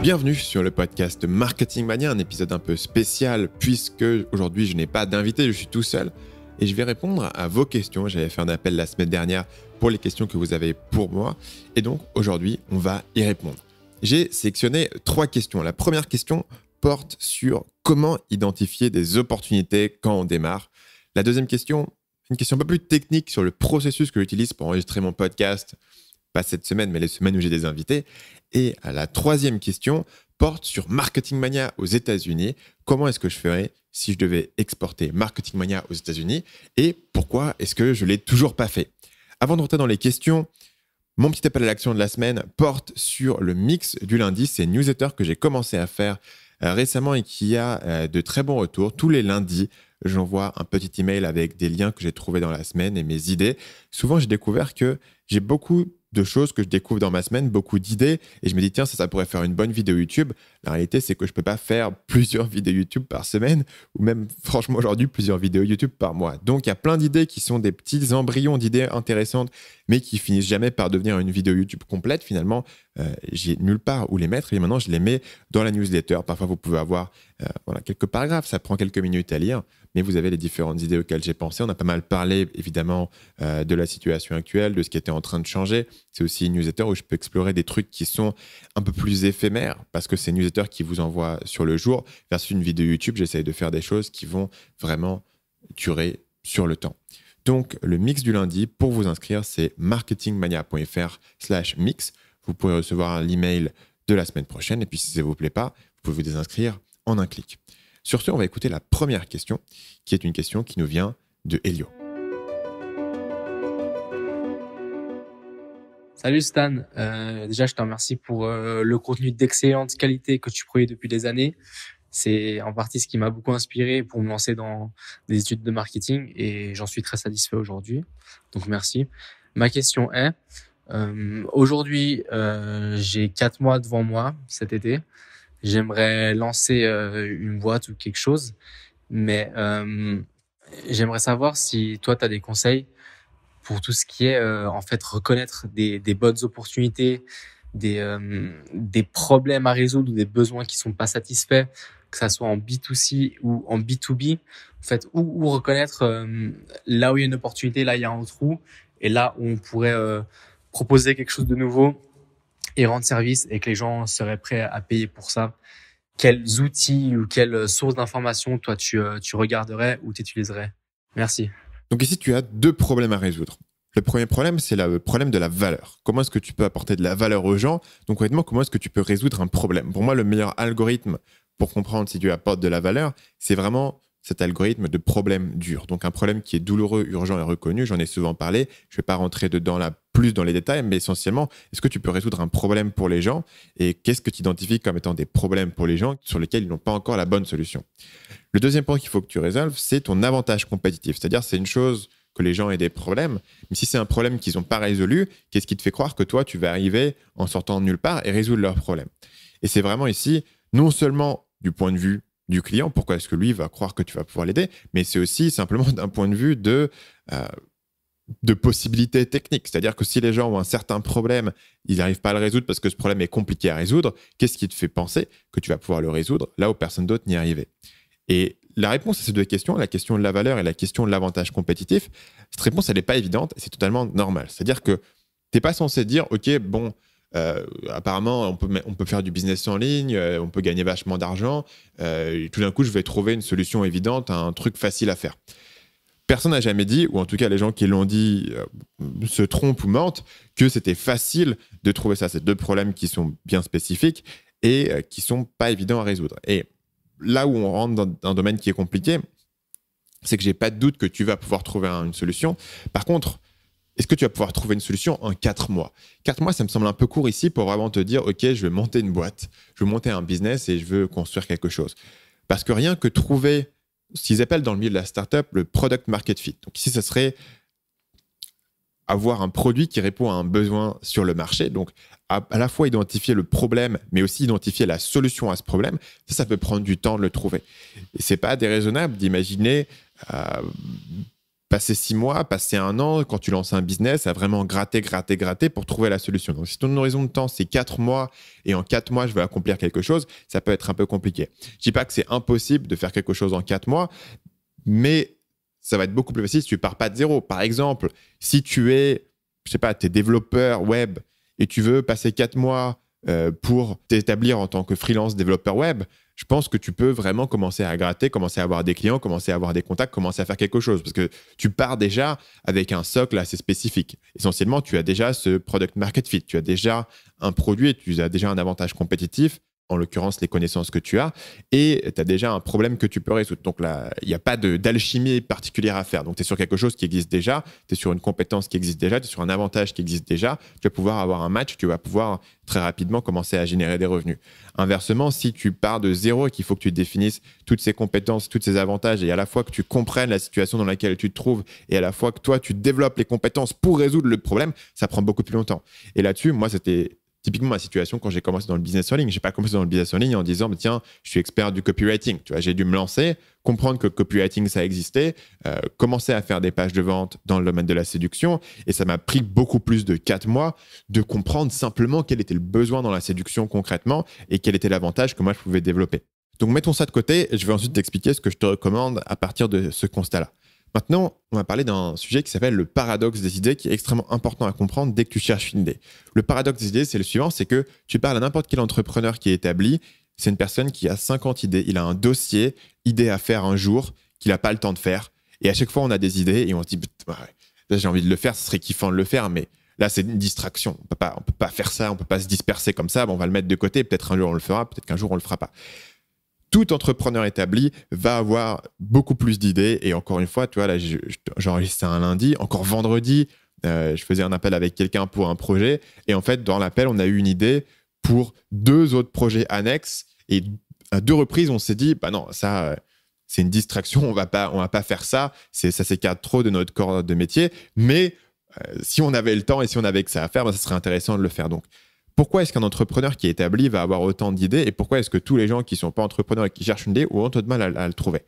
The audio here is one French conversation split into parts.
Bienvenue sur le podcast Marketing Mania, un épisode un peu spécial puisque aujourd'hui je n'ai pas d'invité, je suis tout seul et je vais répondre à vos questions. J'avais fait un appel la semaine dernière pour les questions que vous avez pour moi et donc aujourd'hui on va y répondre. J'ai sélectionné 3 questions. La première question porte sur comment identifier des opportunités quand on démarre. La deuxième question, une question un peu plus technique sur le processus que j'utilise pour enregistrer mon podcast, pas cette semaine mais les semaines où j'ai des invités. Et la troisième question porte sur Marketing Mania aux États-Unis. Comment est-ce que je ferais si je devais exporter Marketing Mania aux États-Unis et pourquoi est-ce que je ne l'ai toujours pas fait? Avant de rentrer dans les questions, mon petit appel à l'action de la semaine porte sur le mix du lundi. C'est une newsletter que j'ai commencé à faire récemment et qui a de très bons retours. Tous les lundis, j'envoie un petit email avec des liens que j'ai trouvés dans la semaine et mes idées. Souvent, j'ai découvert que j'ai beaucoup de choses que je découvre dans ma semaine, beaucoup d'idées, et je me dis tiens, ça pourrait faire une bonne vidéo YouTube. La réalité, c'est que je ne peux pas faire plusieurs vidéos YouTube par semaine, ou même franchement aujourd'hui, plusieurs vidéos YouTube par mois. Donc, il y a plein d'idées qui sont des petits embryons d'idées intéressantes, mais qui finissent jamais par devenir une vidéo YouTube complète. Finalement, j'ai nulle part où les mettre, et maintenant, je les mets dans la newsletter. Parfois, vous pouvez avoir quelques paragraphes, ça prend quelques minutes à lire, mais vous avez les différentes idées auxquelles j'ai pensé. On a pas mal parlé, évidemment, de la situation actuelle, de ce qui était en train de changer. C'est aussi une newsletter où je peux explorer des trucs qui sont un peu plus éphémères, parce que c'est une newsletter qui vous envoie sur le jour, versus une vidéo YouTube. J'essaye de faire des choses qui vont vraiment durer sur le temps. Donc, le mix du lundi, pour vous inscrire, c'est marketingmania.fr/mix. Vous pourrez recevoir l'email de la semaine prochaine. Et puis, si ça ne vous plaît pas, vous pouvez vous désinscrire en un clic. Sur ce, on va écouter la première question, qui est une question qui nous vient de Elio. Salut Stan, déjà je te remercie pour le contenu d'excellente qualité que tu produis depuis des années. C'est en partie ce qui m'a beaucoup inspiré pour me lancer dans des études de marketing et j'en suis très satisfait aujourd'hui. Donc merci. Ma question est, aujourd'hui j'ai 4 mois devant moi cet été. J'aimerais lancer une boîte ou quelque chose, mais j'aimerais savoir si toi tu as des conseils pour tout ce qui est en fait reconnaître des bonnes opportunités, des problèmes à résoudre ou des besoins qui sont pas satisfaits, que ça soit en B2C ou en B2B, en fait, où reconnaître là où il y a une opportunité, là il y a un trou, et là où on pourrait proposer quelque chose de nouveau et rendre service et que les gens seraient prêts à payer pour ça. Quels outils ou quelles sources d'informations toi tu regarderais ou tu utiliserais? Merci. Donc ici, tu as 2 problèmes à résoudre. Le premier problème, c'est le problème de la valeur. Comment est-ce que tu peux apporter de la valeur aux gens? Donc, honnêtement, comment est-ce que tu peux résoudre un problème? Pour moi, le meilleur algorithme pour comprendre si tu apportes de la valeur, c'est vraiment cet algorithme de problème dur. Donc, un problème qui est douloureux, urgent et reconnu, j'en ai souvent parlé. Je ne vais pas rentrer dedans là plus dans les détails, mais essentiellement, est-ce que tu peux résoudre un problème pour les gens? Et qu'est-ce que tu identifies comme étant des problèmes pour les gens sur lesquels ils n'ont pas encore la bonne solution? Le deuxième point qu'il faut que tu résolves, c'est ton avantage compétitif. C'est-à-dire, c'est une chose que les gens aient des problèmes, mais si c'est un problème qu'ils n'ont pas résolu, qu'est-ce qui te fait croire que toi, tu vas arriver en sortant de nulle part et résoudre leurs problèmes? Et c'est vraiment ici, non seulement du point de vue du client, pourquoi est-ce que lui va croire que tu vas pouvoir l'aider, mais c'est aussi simplement d'un point de vue de possibilités techniques. C'est-à-dire que si les gens ont un certain problème, ils n'arrivent pas à le résoudre parce que ce problème est compliqué à résoudre, qu'est-ce qui te fait penser que tu vas pouvoir le résoudre là où personne d'autre n'y arrivait? Et la réponse à ces 2 questions, la question de la valeur et la question de l'avantage compétitif, cette réponse, elle n'est pas évidente et c'est totalement normal. C'est-à-dire que tu n'es pas censé dire, OK, bon, apparemment, on peut faire du business en ligne, on peut gagner vachement d'argent, et tout d'un coup, je vais trouver une solution évidente, un truc facile à faire. Personne n'a jamais dit, ou en tout cas les gens qui l'ont dit se trompent ou mentent, que c'était facile de trouver ça. C'est 2 problèmes qui sont bien spécifiques et qui ne sont pas évidents à résoudre. Et là où on rentre dans un domaine qui est compliqué, c'est que je n'ai pas de doute que tu vas pouvoir trouver une solution. Par contre, est-ce que tu vas pouvoir trouver une solution en 4 mois? 4 mois, ça me semble un peu court ici pour vraiment te dire, OK, je vais monter une boîte, je veux monter un business et je veux construire quelque chose. Parce que rien que trouver ce qu'ils appellent dans le milieu de la startup le product market fit. Donc ici, ça serait avoir un produit qui répond à un besoin sur le marché. Donc, à la fois identifier le problème, mais aussi identifier la solution à ce problème. Ça peut prendre du temps de le trouver. Et ce n'est pas déraisonnable d'imaginer passer 6 mois, passer 1 an, quand tu lances un business, à vraiment gratter pour trouver la solution. Donc, si ton horizon de temps, c'est 4 mois et en 4 mois, je veux accomplir quelque chose, ça peut être un peu compliqué. Je dis pas que c'est impossible de faire quelque chose en 4 mois, mais ça va être beaucoup plus facile si tu pars pas de zéro. Par exemple, si tu es, je sais pas, t'es développeur web et tu veux passer 4 mois pour t'établir en tant que freelance développeur web, je pense que tu peux vraiment commencer à gratter, commencer à avoir des clients, commencer à avoir des contacts, commencer à faire quelque chose. Parce que tu pars déjà avec un socle assez spécifique. Essentiellement, tu as déjà ce product market fit. Tu as déjà un produit et tu as déjà un avantage compétitif, en l'occurrence les connaissances que tu as, et tu as déjà un problème que tu peux résoudre. Donc là, il n'y a pas d'alchimie particulière à faire. Donc tu es sur quelque chose qui existe déjà, tu es sur une compétence qui existe déjà, tu es sur un avantage qui existe déjà, tu vas pouvoir avoir un match, tu vas pouvoir très rapidement commencer à générer des revenus. Inversement, si tu pars de zéro et qu'il faut que tu définisses toutes ces compétences, tous ces avantages, et à la fois que tu comprennes la situation dans laquelle tu te trouves, et à la fois que toi, tu développes les compétences pour résoudre le problème, ça prend beaucoup plus longtemps. Et là-dessus, moi, c'était typiquement ma situation quand j'ai commencé dans le business en ligne. Je n'ai pas commencé dans le business en ligne en disant tiens, je suis expert du copywriting. Tu vois, j'ai dû me lancer, comprendre que le copywriting, ça existait, commencer à faire des pages de vente dans le domaine de la séduction. Et ça m'a pris beaucoup plus de 4 mois de comprendre simplement quel était le besoin dans la séduction concrètement et quel était l'avantage que moi, je pouvais développer. Donc, mettons ça de côté et je vais ensuite t'expliquer ce que je te recommande à partir de ce constat-là. Maintenant, on va parler d'un sujet qui s'appelle le paradoxe des idées, qui est extrêmement important à comprendre dès que tu cherches une idée. Le paradoxe des idées, c'est le suivant, c'est que tu parles à n'importe quel entrepreneur qui est établi, c'est une personne qui a 50 idées, il a un dossier, idée à faire un jour, qu'il n'a pas le temps de faire, et à chaque fois on a des idées et on se dit là j'ai envie de le faire, ce serait kiffant de le faire, mais là c'est une distraction, on peut pas faire ça, on peut pas se disperser comme ça, on va le mettre de côté, peut-être un jour on le fera, peut-être qu'un jour on le fera pas. Tout entrepreneur établi va avoir beaucoup plus d'idées. Et encore une fois, tu vois, là, j'enregistre un lundi. Encore vendredi, je faisais un appel avec quelqu'un pour un projet. Et en fait, dans l'appel, on a eu une idée pour 2 autres projets annexes. Et à 2 reprises, on s'est dit, bah non, ça, c'est une distraction. On va pas faire ça. Ça s'écarte trop de notre corps de métier. Mais si on avait le temps et si on avait que ça à faire, bah, ça serait intéressant de le faire. Donc, pourquoi est-ce qu'un entrepreneur qui est établi va avoir autant d'idées et pourquoi est-ce que tous les gens qui ne sont pas entrepreneurs et qui cherchent une idée ont autant de mal à le trouver?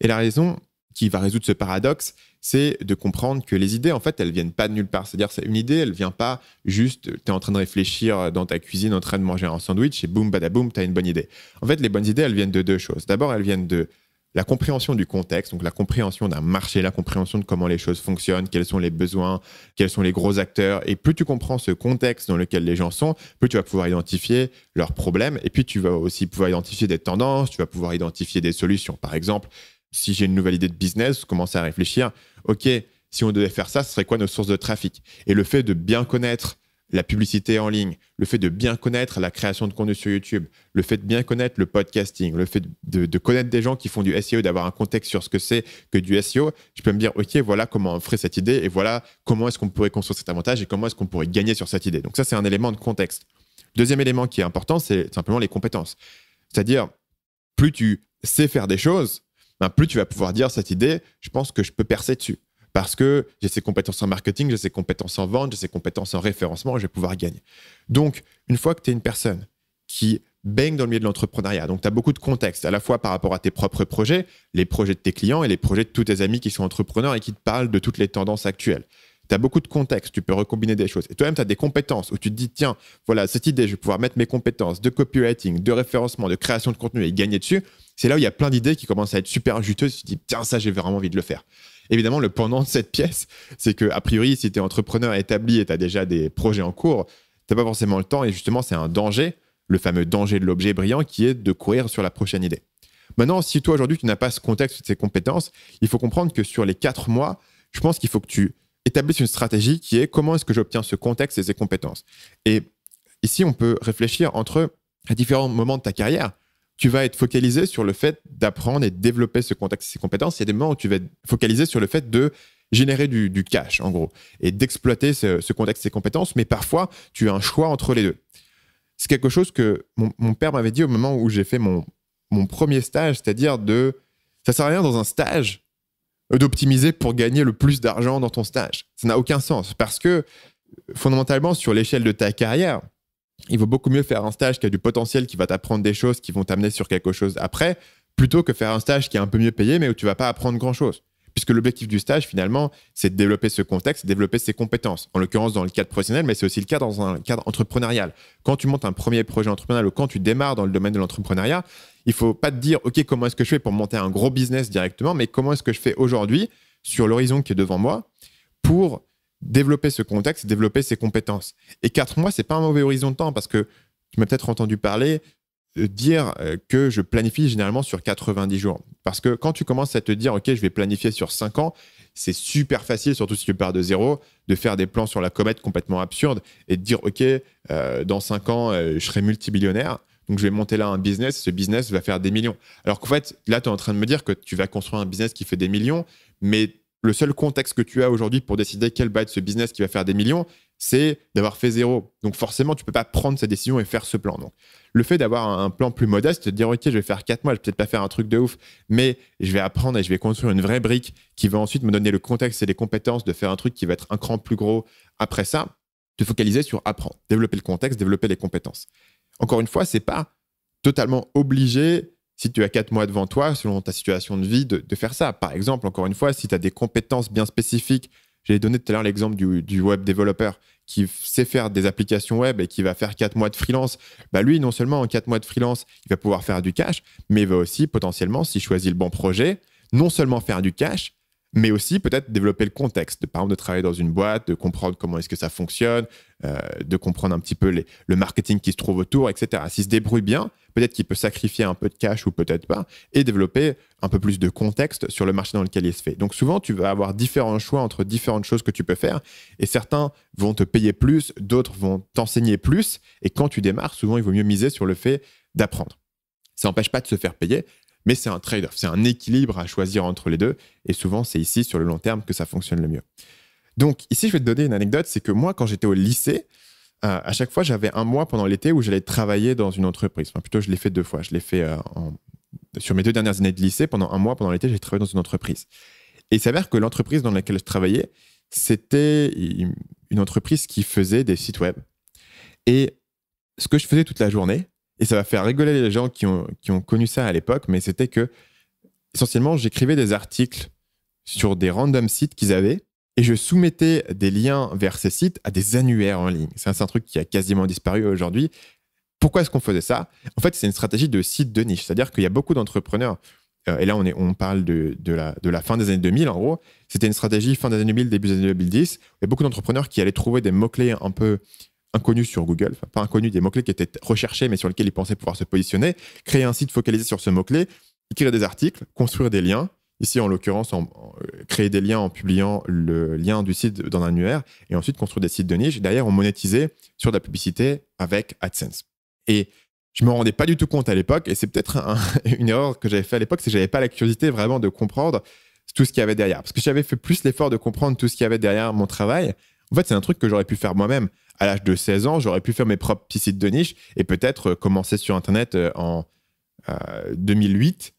Et la raison qui va résoudre ce paradoxe, c'est de comprendre que les idées, en fait, elles ne viennent pas de nulle part. C'est-à-dire une idée, elle ne vient pas juste, tu es en train de réfléchir dans ta cuisine, en train de manger un sandwich et boum, badaboum, tu as une bonne idée. En fait, les bonnes idées, elles viennent de 2 choses. D'abord, elles viennent de la compréhension du contexte, donc la compréhension d'un marché, la compréhension de comment les choses fonctionnent, quels sont les besoins, quels sont les gros acteurs. Et plus tu comprends ce contexte dans lequel les gens sont, plus tu vas pouvoir identifier leurs problèmes. Et puis, tu vas aussi pouvoir identifier des tendances, tu vas pouvoir identifier des solutions. Par exemple, si j'ai une nouvelle idée de business, je commence à réfléchir, OK, si on devait faire ça, ce serait quoi nos sources de trafic? Et le fait de bien connaître la publicité en ligne, le fait de bien connaître la création de contenu sur YouTube, le fait de bien connaître le podcasting, le fait de connaître des gens qui font du SEO, d'avoir un contexte sur ce que c'est que du SEO, je peux me dire, OK, voilà comment on ferait cette idée et voilà comment est-ce qu'on pourrait construire cet avantage et comment est-ce qu'on pourrait gagner sur cette idée. Donc ça, c'est un élément de contexte. Deuxième élément qui est important, c'est simplement les compétences. C'est-à-dire, plus tu sais faire des choses, plus tu vas pouvoir dire cette idée, je pense que je peux percer dessus. Parce que j'ai ces compétences en marketing, j'ai ces compétences en vente, j'ai ces compétences en référencement, je vais pouvoir gagner. Donc, une fois que tu es une personne qui baigne dans le milieu de l'entrepreneuriat, donc tu as beaucoup de contexte, à la fois par rapport à tes propres projets, les projets de tes clients et les projets de tous tes amis qui sont entrepreneurs et qui te parlent de toutes les tendances actuelles. Tu as beaucoup de contexte, tu peux recombiner des choses. Et toi-même, tu as des compétences où tu te dis, tiens, voilà, cette idée, je vais pouvoir mettre mes compétences de copywriting, de référencement, de création de contenu et gagner dessus. C'est là où il y a plein d'idées qui commencent à être super juteuses. Tu te dis, tiens, ça, j'ai vraiment envie de le faire. Évidemment, le pendant de cette pièce, c'est qu'a priori, si tu es entrepreneur établi et tu as déjà des projets en cours, tu n'as pas forcément le temps. Et justement, c'est un danger, le fameux danger de l'objet brillant, qui est de courir sur la prochaine idée. Maintenant, si toi, aujourd'hui, tu n'as pas ce contexte, ces compétences, il faut comprendre que sur les 4 mois, je pense qu'il faut que tu établisses une stratégie qui est comment est-ce que j'obtiens ce contexte et ces compétences. Et ici, on peut réfléchir entre à différents moments de ta carrière. Tu vas être focalisé sur le fait d'apprendre et de développer ce contexte et ces compétences. Il y a des moments où tu vas être focalisé sur le fait de générer du cash, en gros, et d'exploiter ce contexte et ces compétences. Mais parfois, tu as un choix entre les deux. C'est quelque chose que mon père m'avait dit au moment où j'ai fait mon premier stage, c'est-à-dire ça sert à rien dans un stage d'optimiser pour gagner le plus d'argent dans ton stage. Ça n'a aucun sens parce que fondamentalement, sur l'échelle de ta carrière, il vaut beaucoup mieux faire un stage qui a du potentiel, qui va t'apprendre des choses qui vont t'amener sur quelque chose après, plutôt que faire un stage qui est un peu mieux payé, mais où tu ne vas pas apprendre grand-chose. puisque l'objectif du stage, finalement, c'est de développer ce contexte, développer ses compétences. En l'occurrence, dans le cadre professionnel, mais c'est aussi le cas dans un cadre entrepreneurial. Quand tu montes un premier projet entrepreneurial ou quand tu démarres dans le domaine de l'entrepreneuriat, il ne faut pas te dire, OK, comment est-ce que je fais pour monter un gros business directement, mais comment est-ce que je fais aujourd'hui, sur l'horizon qui est devant moi, pour développer ce contexte, développer ses compétences. Et 4 mois, c'est pas un mauvais horizon de temps, parce que tu m'as peut-être entendu parler dire que je planifie généralement sur 90 jours. Parce que quand tu commences à te dire, OK, je vais planifier sur 5 ans, c'est super facile, surtout si tu pars de zéro, de faire des plans sur la comète complètement absurdes et de dire, OK, dans 5 ans, je serai multimillionnaire, donc je vais monter là un business, ce business va faire des millions. Alors qu'en fait, là, tu es en train de me dire que tu vas construire un business qui fait des millions, mais le seul contexte que tu as aujourd'hui pour décider quel va être ce business qui va faire des millions, c'est d'avoir fait zéro. Donc forcément, tu ne peux pas prendre cette décision et faire ce plan. Donc, le fait d'avoir un plan plus modeste, de te dire, OK, je vais faire 4 mois, je ne vais peut-être pas faire un truc de ouf, mais je vais apprendre et je vais construire une vraie brique qui va ensuite me donner le contexte et les compétences de faire un truc qui va être un cran plus gros. Après ça, te focaliser sur apprendre, développer le contexte, développer les compétences. Encore une fois, ce n'est pas totalement obligé, si tu as 4 mois devant toi, selon ta situation de vie, de faire ça. Par exemple, encore une fois, si tu as des compétences bien spécifiques, j'ai donné tout à l'heure l'exemple du web développeur qui sait faire des applications web et qui va faire 4 mois de freelance, bah lui, non seulement en 4 mois de freelance, il va pouvoir faire du cash, mais il va aussi potentiellement, s'il choisit le bon projet, non seulement faire du cash, mais aussi peut-être développer le contexte, par exemple de travailler dans une boîte, de comprendre comment est-ce que ça fonctionne, de comprendre un petit peu le marketing qui se trouve autour, etc. S'il se débrouille bien, peut-être qu'il peut sacrifier un peu de cash ou peut-être pas, et développer un peu plus de contexte sur le marché dans lequel il se fait. Donc souvent, tu vas avoir différents choix entre différentes choses que tu peux faire, et certains vont te payer plus, d'autres vont t'enseigner plus, et quand tu démarres, souvent, il vaut mieux miser sur le fait d'apprendre. Ça n'empêche pas de se faire payer, mais c'est un trade-off, c'est un équilibre à choisir entre les deux. Et souvent, c'est ici, sur le long terme, que ça fonctionne le mieux. Donc, ici, je vais te donner une anecdote. C'est que moi, quand j'étais au lycée, à chaque fois, j'avais un mois pendant l'été où j'allais travailler dans une entreprise. Enfin, plutôt, je l'ai fait 2 fois. Je l'ai fait sur mes 2 dernières années de lycée. Pendant un mois, pendant l'été, j'ai travaillé dans une entreprise. Et il s'avère que l'entreprise dans laquelle je travaillais, c'était une entreprise qui faisait des sites web. Et ce que je faisais toute la journée, et ça va faire rigoler les gens qui ont connu ça à l'époque, mais c'était que, essentiellement, j'écrivais des articles sur des random sites qu'ils avaient et je soumettais des liens vers ces sites à des annuaires en ligne. C'est un truc qui a quasiment disparu aujourd'hui. Pourquoi est-ce qu'on faisait ça? En fait, c'est une stratégie de site de niche. C'est-à-dire qu'il y a beaucoup d'entrepreneurs, et là, on parle de la fin des années 2000, en gros. C'était une stratégie fin des années 2000, début des années 2010. Il y a beaucoup d'entrepreneurs qui allaient trouver des mots-clés un peu inconnus sur Google, enfin pas inconnus, des mots-clés qui étaient recherchés, mais sur lesquels ils pensaient pouvoir se positionner, créer un site focalisé sur ce mot-clé, écrire des articles, construire des liens. Ici, en l'occurrence, créer des liens en publiant le lien du site dans un annuaire et ensuite construire des sites de niche. Derrière, on monétisait sur de la publicité avec AdSense. Et je ne me rendais pas du tout compte à l'époque, et c'est peut-être une erreur que j'avais fait à l'époque, c'est que je n'avais pas la curiosité vraiment de comprendre tout ce qu'il y avait derrière. Parce que j'avais fait plus l'effort de comprendre tout ce qu'il y avait derrière mon travail. En fait, c'est un truc que j'aurais pu faire moi-même. À l'âge de 16 ans, j'aurais pu faire mes propres petits sites de niche et peut-être commencer sur Internet en 2008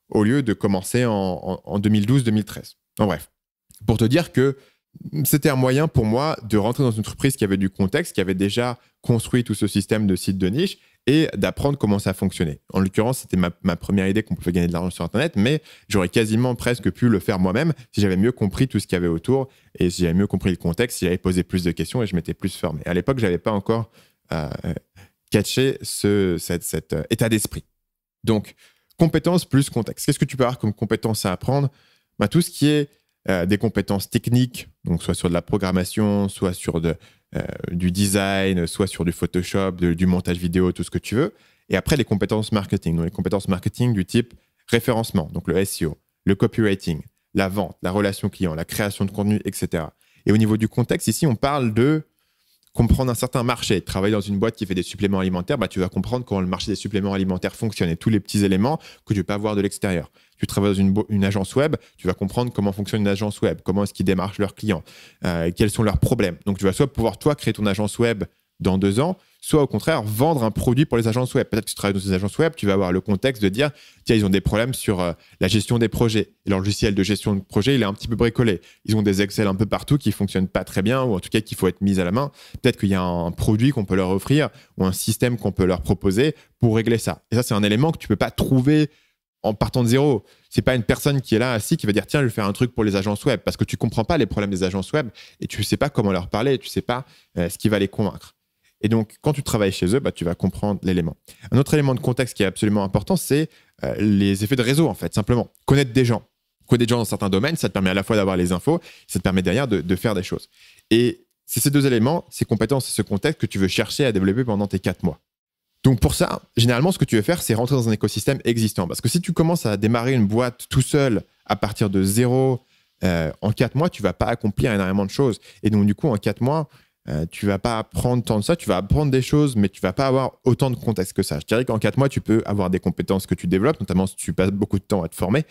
au lieu de commencer en 2012-2013. En bref, pour te dire que c'était un moyen pour moi de rentrer dans une entreprise qui avait du contexte, qui avait déjà construit tout ce système de sites de niche et d'apprendre comment ça fonctionnait. En l'occurrence, c'était ma première idée qu'on pouvait gagner de l'argent sur Internet, mais j'aurais quasiment presque pu le faire moi-même si j'avais mieux compris tout ce qu'il y avait autour et si j'avais mieux compris le contexte, si j'avais posé plus de questions et je m'étais plus formé. À l'époque, je n'avais pas encore catché cet état d'esprit. Donc, compétences plus contexte. Qu'est-ce que tu peux avoir comme compétences à apprendre? Tout ce qui est des compétences techniques, donc soit sur de la programmation, soit sur du design, soit sur du Photoshop, du montage vidéo, tout ce que tu veux. Et après, les compétences marketing. Donc, les compétences marketing du type référencement, donc le SEO, le copywriting, la vente, la relation client, la création de contenu, etc. Et au niveau du contexte, ici, on parle de comprendre un certain marché. Travailler dans une boîte qui fait des suppléments alimentaires, tu vas comprendre comment le marché des suppléments alimentaires fonctionne et tous les petits éléments que tu peux avoir de l'extérieur. Tu travailles dans une agence web, tu vas comprendre comment fonctionne une agence web, comment est-ce qu'ils démarchent leurs clients, quels sont leurs problèmes. Donc, tu vas soit pouvoir, toi, créer ton agence web dans 2 ans, soit au contraire, vendre un produit pour les agences web. Peut-être que tu travailles dans une agence web, tu vas avoir le contexte de dire, tiens, ils ont des problèmes sur la gestion des projets. Et leur logiciel de gestion de projet, il est un petit peu bricolé. Ils ont des Excel un peu partout qui ne fonctionnent pas très bien, ou en tout cas qu'il faut être mis à la main. Peut-être qu'il y a un produit qu'on peut leur offrir ou un système qu'on peut leur proposer pour régler ça. Et ça, c'est un élément que tu ne peux pas trouver en partant de zéro. C'est pas une personne qui est là assis qui va dire tiens, je vais faire un truc pour les agences web parce que tu comprends pas les problèmes des agences web et tu sais pas comment leur parler, tu sais pas ce qui va les convaincre. Et donc, quand tu travailles chez eux, tu vas comprendre l'élément. Un autre élément de contexte qui est absolument important, c'est les effets de réseau, en fait, simplement. Connaître des gens. Connaître des gens dans certains domaines, ça te permet à la fois d'avoir les infos, ça te permet derrière de faire des choses. Et c'est ces deux éléments, ces compétences et ce contexte que tu veux chercher à développer pendant tes 4 mois. Donc pour ça, généralement, ce que tu veux faire, c'est rentrer dans un écosystème existant. Parce que si tu commences à démarrer une boîte tout seul à partir de zéro, en 4 mois, tu ne vas pas accomplir énormément de choses. Et donc du coup, en 4 mois, tu vas pas apprendre tant de ça, tu vas apprendre des choses, mais tu vas pas avoir autant de contexte que ça. Je dirais qu'en 4 mois, tu peux avoir des compétences que tu développes, notamment si tu passes beaucoup de temps à te former,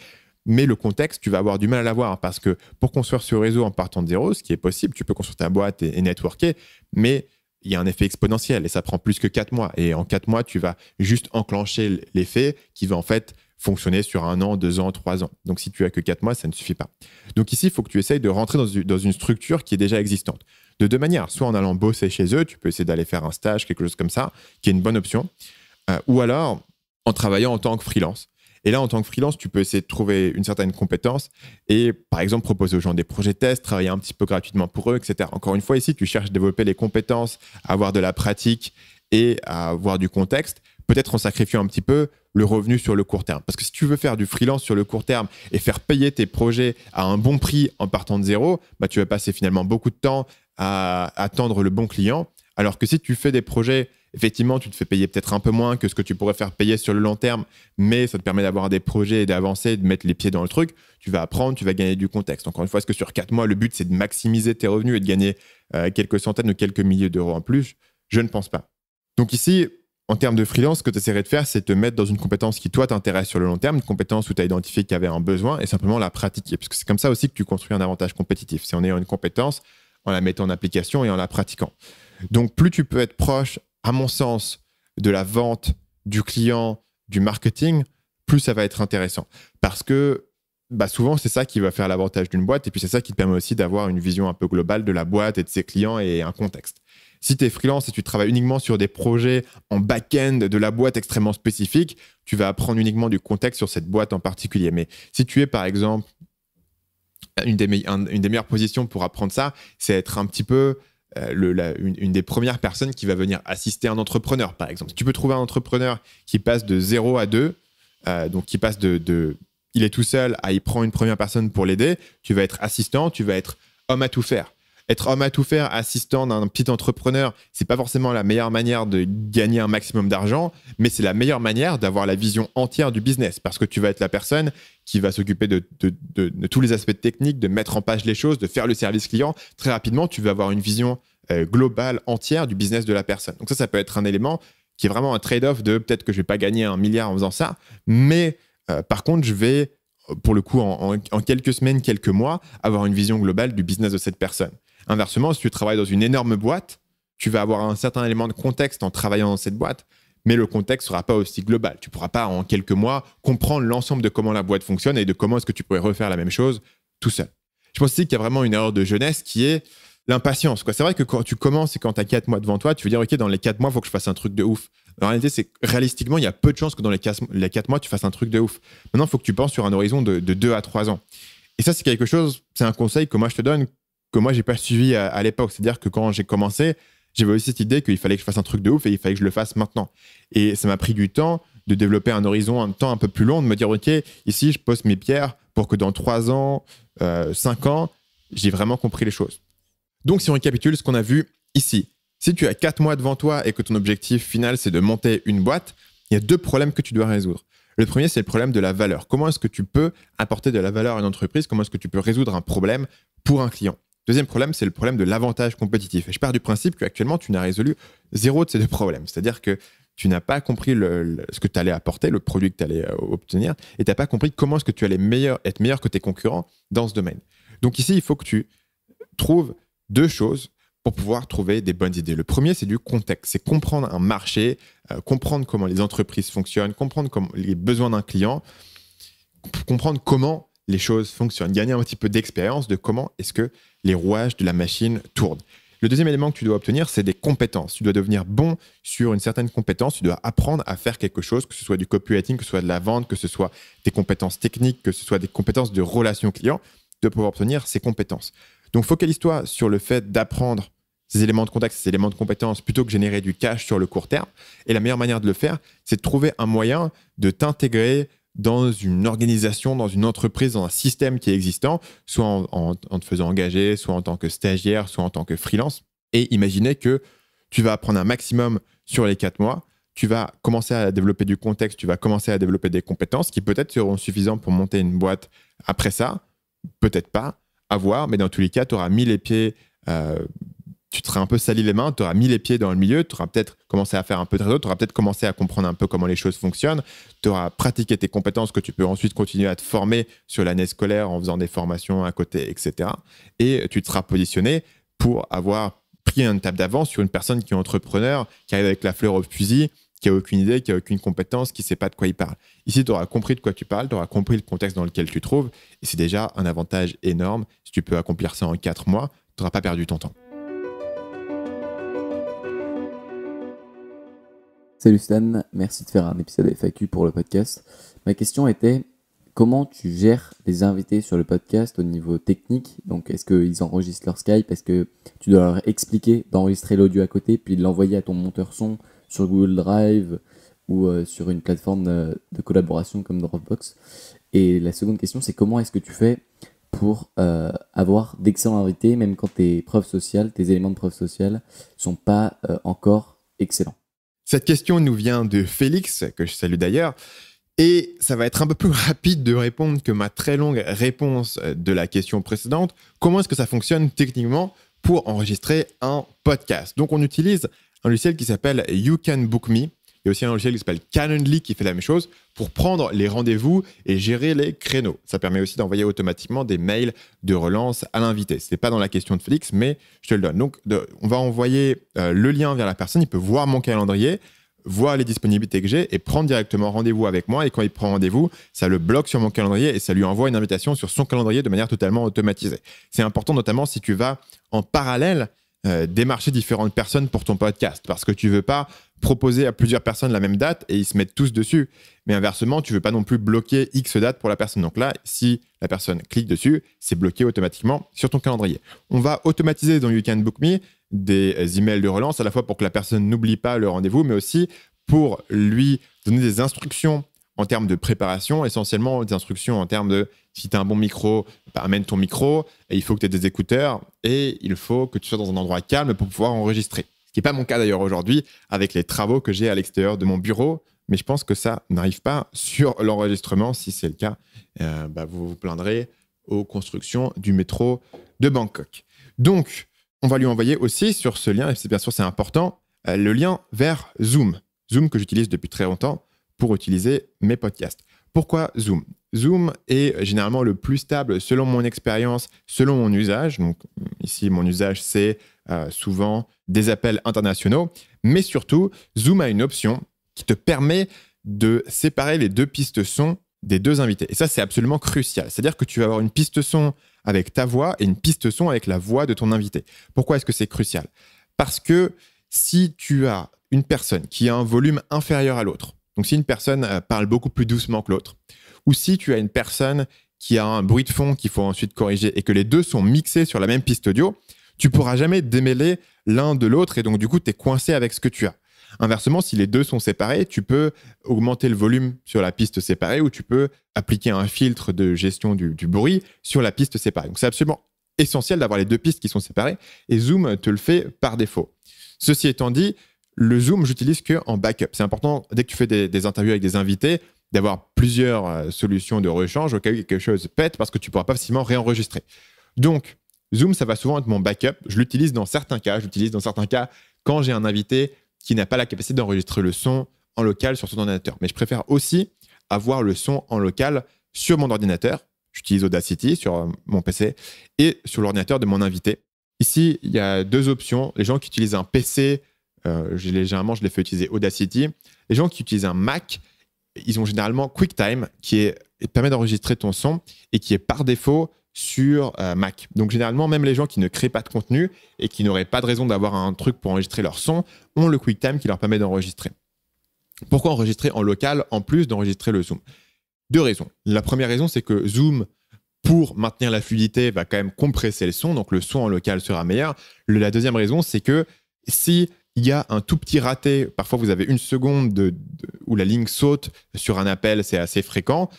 mais le contexte, tu vas avoir du mal à l'avoir parce que pour construire ce réseau en partant de zéro, ce qui est possible, tu peux construire ta boîte et networker, mais il y a un effet exponentiel et ça prend plus que 4 mois. Et en 4 mois, tu vas juste enclencher l'effet qui va en fait fonctionner sur 1 an, 2 ans, 3 ans. Donc, si tu as que 4 mois, ça ne suffit pas. Donc ici, il faut que tu essayes de rentrer dans une structure qui est déjà existante. De deux manières, soit en allant bosser chez eux, tu peux essayer d'aller faire un stage, quelque chose comme ça, qui est une bonne option, ou alors en travaillant en tant que freelance. Et là, en tant que freelance, tu peux essayer de trouver une certaine compétence et, par exemple, proposer aux gens des projets tests, travailler un petit peu gratuitement pour eux, etc. Encore une fois, ici, tu cherches à développer les compétences, à avoir de la pratique et à avoir du contexte, peut-être en sacrifiant un petit peu le revenu sur le court terme. Parce que si tu veux faire du freelance sur le court terme et faire payer tes projets à un bon prix en partant de zéro, tu vas passer finalement beaucoup de temps à attendre le bon client. Alors que si tu fais des projets, effectivement, tu te fais payer peut-être un peu moins que ce que tu pourrais faire payer sur le long terme, mais ça te permet d'avoir des projets et d'avancer, de mettre les pieds dans le truc. Tu vas apprendre, tu vas gagner du contexte. Encore une fois, est-ce que sur 4 mois, le but, c'est de maximiser tes revenus et de gagner quelques centaines ou quelques milliers d'euros en plus? Je ne pense pas. Donc ici, en termes de freelance, ce que tu essaierais de faire, c'est te mettre dans une compétence qui, toi, t'intéresse sur le long terme, une compétence où tu as identifié qu'il y avait un besoin et simplement la pratiquer. Parce que c'est comme ça aussi que tu construis un avantage compétitif. C'est en ayant une compétence, en la mettant en application et en la pratiquant. Donc, plus tu peux être proche, à mon sens, de la vente, du client, du marketing, plus ça va être intéressant. Parce que souvent, c'est ça qui va faire l'avantage d'une boîte et puis c'est ça qui te permet aussi d'avoir une vision un peu globale de la boîte et de ses clients et un contexte. Si tu es freelance et tu travailles uniquement sur des projets en back-end de la boîte extrêmement spécifiques, tu vas apprendre uniquement du contexte sur cette boîte en particulier. Mais si tu es, par exemple, une des meilleures positions pour apprendre ça, c'est être un petit peu une des premières personnes qui va venir assister un entrepreneur, par exemple. Si tu peux trouver un entrepreneur qui passe de 0 à 2, donc qui passe il est tout seul à il prend une première personne pour l'aider, tu vas être assistant, tu vas être homme à tout faire. Être homme à tout faire, assistant d'un petit entrepreneur, c'est pas forcément la meilleure manière de gagner un maximum d'argent, mais c'est la meilleure manière d'avoir la vision entière du business parce que tu vas être la personne qui va s'occuper de tous les aspects techniques, de mettre en page les choses, de faire le service client. Très rapidement, tu vas avoir une vision globale, entière du business de la personne. Donc ça peut être un élément qui est vraiment un trade-off de peut-être que je vais pas gagner 1 milliard en faisant ça, mais par contre, je vais, pour le coup, en quelques semaines, quelques mois, avoir une vision globale du business de cette personne. Inversement, si tu travailles dans une énorme boîte, tu vas avoir un certain élément de contexte en travaillant dans cette boîte, mais le contexte ne sera pas aussi global. Tu ne pourras pas, en quelques mois, comprendre l'ensemble de comment la boîte fonctionne et de comment est-ce que tu pourrais refaire la même chose tout seul. Je pense aussi qu'il y a vraiment une erreur de jeunesse qui est l'impatience. C'est vrai que quand tu commences et quand tu as 4 mois devant toi, tu veux dire, OK, dans les 4 mois, il faut que je fasse un truc de ouf. En réalité, c'est réalistiquement, il y a peu de chances que dans les 4 mois, tu fasses un truc de ouf. Maintenant, il faut que tu penses sur un horizon de 2 à 3 ans. Et ça, c'est quelque chose, c'est un conseil que moi, je te donne, que moi, je n'ai pas suivi à l'époque. C'est-à-dire que quand j'ai commencé, j'avais aussi cette idée qu'il fallait que je fasse un truc de ouf et il fallait que je le fasse maintenant. Et ça m'a pris du temps de développer un horizon, un temps un peu plus long, de me dire, OK, ici, je pose mes pierres pour que dans 3 ans, 5 ans, j'ai vraiment compris les choses. Donc, si on récapitule ce qu'on a vu ici, si tu as 4 mois devant toi et que ton objectif final, c'est de monter une boîte, il y a 2 problèmes que tu dois résoudre. Le premier, c'est le problème de la valeur. Comment est-ce que tu peux apporter de la valeur à une entreprise? Comment est-ce que tu peux résoudre un problème pour un client? Deuxième problème, c'est le problème de l'avantage compétitif. Et je pars du principe qu'actuellement, tu n'as résolu 0 de ces 2 problèmes. C'est-à-dire que tu n'as pas compris ce que tu allais apporter, le produit que tu allais obtenir, et tu n'as pas compris comment est-ce que tu allais être meilleur que tes concurrents dans ce domaine. Donc ici, il faut que tu trouves 2 choses pour pouvoir trouver des bonnes idées. Le premier, c'est du contexte. C'est comprendre un marché, comprendre comment les entreprises fonctionnent, comprendre les besoins d'un client, comprendre comment les choses fonctionnent, gagner un petit peu d'expérience de comment est-ce que les rouages de la machine tournent. Le deuxième élément que tu dois obtenir, c'est des compétences. Tu dois devenir bon sur une certaine compétence. Tu dois apprendre à faire quelque chose, que ce soit du copywriting, que ce soit de la vente, que ce soit des compétences techniques, que ce soit des compétences de relation client. Tu dois pouvoir obtenir ces compétences. Donc, focalise-toi sur le fait d'apprendre ces éléments de contexte, ces éléments de compétences, plutôt que générer du cash sur le court terme. Et la meilleure manière de le faire, c'est de trouver un moyen de t'intégrer dans une organisation, dans une entreprise, dans un système qui est existant, soit en te faisant engager, soit en tant que stagiaire, soit en tant que freelance. Et imaginez que tu vas apprendre un maximum sur les 4 mois, tu vas commencer à développer du contexte, tu vas commencer à développer des compétences qui peut-être seront suffisantes pour monter une boîte après ça, peut-être pas, à voir, mais dans tous les cas, tu auras mis les pieds... tu te seras un peu sali les mains, tu auras mis les pieds dans le milieu, tu auras peut-être commencé à faire un peu de réseau, tu auras peut-être commencé à comprendre un peu comment les choses fonctionnent, tu auras pratiqué tes compétences que tu peux ensuite continuer à te former sur l'année scolaire en faisant des formations à côté, etc. Et tu te seras positionné pour avoir pris une étape d'avance sur une personne qui est entrepreneur, qui arrive avec la fleur au fusil, qui n'a aucune idée, qui n'a aucune compétence, qui ne sait pas de quoi il parle. Ici, tu auras compris de quoi tu parles, tu auras compris le contexte dans lequel tu te trouves, et c'est déjà un avantage énorme. Si tu peux accomplir ça en 4 mois, tu n'auras pas perdu ton temps. Salut Stan, merci de faire un épisode FAQ pour le podcast. Ma question était, comment tu gères les invités sur le podcast au niveau technique? Donc, est-ce qu'ils enregistrent leur Skype? Est-ce que tu dois leur expliquer d'enregistrer l'audio à côté puis de l'envoyer à ton monteur son sur Google Drive ou sur une plateforme de collaboration comme Dropbox? Et la seconde question, c'est comment est-ce que tu fais pour avoir d'excellents invités, même quand tes preuves sociales, tes éléments de preuve sociale sont pas encore excellents? Cette question nous vient de Félix, que je salue d'ailleurs, et ça va être un peu plus rapide de répondre que ma très longue réponse de la question précédente. Comment est-ce que ça fonctionne techniquement pour enregistrer un podcast? Donc, on utilise un logiciel qui s'appelle You Can Book Me. Il y a aussi un logiciel qui s'appelle Calendly qui fait la même chose pour prendre les rendez-vous et gérer les créneaux. Ça permet aussi d'envoyer automatiquement des mails de relance à l'invité. Ce n'est pas dans la question de Félix, mais je te le donne. Donc, on va envoyer le lien vers la personne. Il peut voir mon calendrier, voir les disponibilités que j'ai et prendre directement rendez-vous avec moi. Et quand il prend rendez-vous, ça le bloque sur mon calendrier et ça lui envoie une invitation sur son calendrier de manière totalement automatisée. C'est important notamment si tu vas en parallèle démarcher différentes personnes pour ton podcast parce que tu ne veux pas proposer à plusieurs personnes la même date et ils se mettent tous dessus. Mais inversement, tu ne veux pas non plus bloquer X date pour la personne. Donc là, si la personne clique dessus, c'est bloqué automatiquement sur ton calendrier. On va automatiser dans You Can Book Me des emails de relance à la fois pour que la personne n'oublie pas le rendez-vous, mais aussi pour lui donner des instructions en termes de préparation, essentiellement des instructions en termes de si tu as un bon micro, amène ton micro, et il faut que tu aies des écouteurs et il faut que tu sois dans un endroit calme pour pouvoir enregistrer. Ce qui n'est pas mon cas d'ailleurs aujourd'hui avec les travaux que j'ai à l'extérieur de mon bureau, mais je pense que ça n'arrive pas sur l'enregistrement. Si c'est le cas, vous vous plaindrez aux constructions du métro de Bangkok. Donc, on va lui envoyer aussi sur ce lien, et bien sûr c'est important, le lien vers Zoom. Zoom que j'utilise depuis très longtemps pour utiliser mes podcasts. Pourquoi Zoom? Zoom est généralement le plus stable selon mon expérience, selon mon usage. Donc ici, mon usage, c'est souvent des appels internationaux. Mais surtout, Zoom a une option qui te permet de séparer les 2 pistes son des 2 invités. Et ça, c'est absolument crucial. C'est-à-dire que tu vas avoir une piste son avec ta voix et une piste son avec la voix de ton invité. Pourquoi est-ce que c'est crucial? Parce que si tu as une personne qui a un volume inférieur à l'autre, donc si une personne parle beaucoup plus doucement que l'autre, ou si tu as une personne qui a un bruit de fond qu'il faut ensuite corriger et que les 2 sont mixés sur la même piste audio, tu ne pourras jamais démêler l'un de l'autre et donc du coup, tu es coincé avec ce que tu as. Inversement, si les 2 sont séparés, tu peux augmenter le volume sur la piste séparée ou tu peux appliquer un filtre de gestion du bruit sur la piste séparée. Donc, c'est absolument essentiel d'avoir les 2 pistes qui sont séparées et Zoom te le fait par défaut. Ceci étant dit, le Zoom, j'utilise qu'en backup. C'est important, dès que tu fais des interviews avec des invités, d'avoir plusieurs solutions de rechange au cas où quelque chose pète parce que tu ne pourras pas facilement réenregistrer. Donc, Zoom, ça va souvent être mon backup. Je l'utilise dans certains cas. Quand j'ai un invité qui n'a pas la capacité d'enregistrer le son en local sur son ordinateur. Mais je préfère aussi avoir le son en local sur mon ordinateur. J'utilise Audacity sur mon PC et sur l'ordinateur de mon invité. Ici, il y a 2 options. Les gens qui utilisent un PC, généralement, je les fais utiliser Audacity. Les gens qui utilisent un Mac, ils ont généralement QuickTime qui permet d'enregistrer ton son et qui est par défaut sur Mac. Donc généralement, même les gens qui ne créent pas de contenu et qui n'auraient pas de raison d'avoir un truc pour enregistrer leur son ont le QuickTime qui leur permet d'enregistrer. Pourquoi enregistrer en local en plus d'enregistrer le Zoom? 2 raisons. La première raison, c'est que Zoom, pour maintenir la fluidité, va quand même compresser le son, donc le son en local sera meilleur. La deuxième raison, c'est que si il y a un tout petit raté, parfois vous avez 1 seconde où la ligne saute sur un appel, c'est assez fréquent.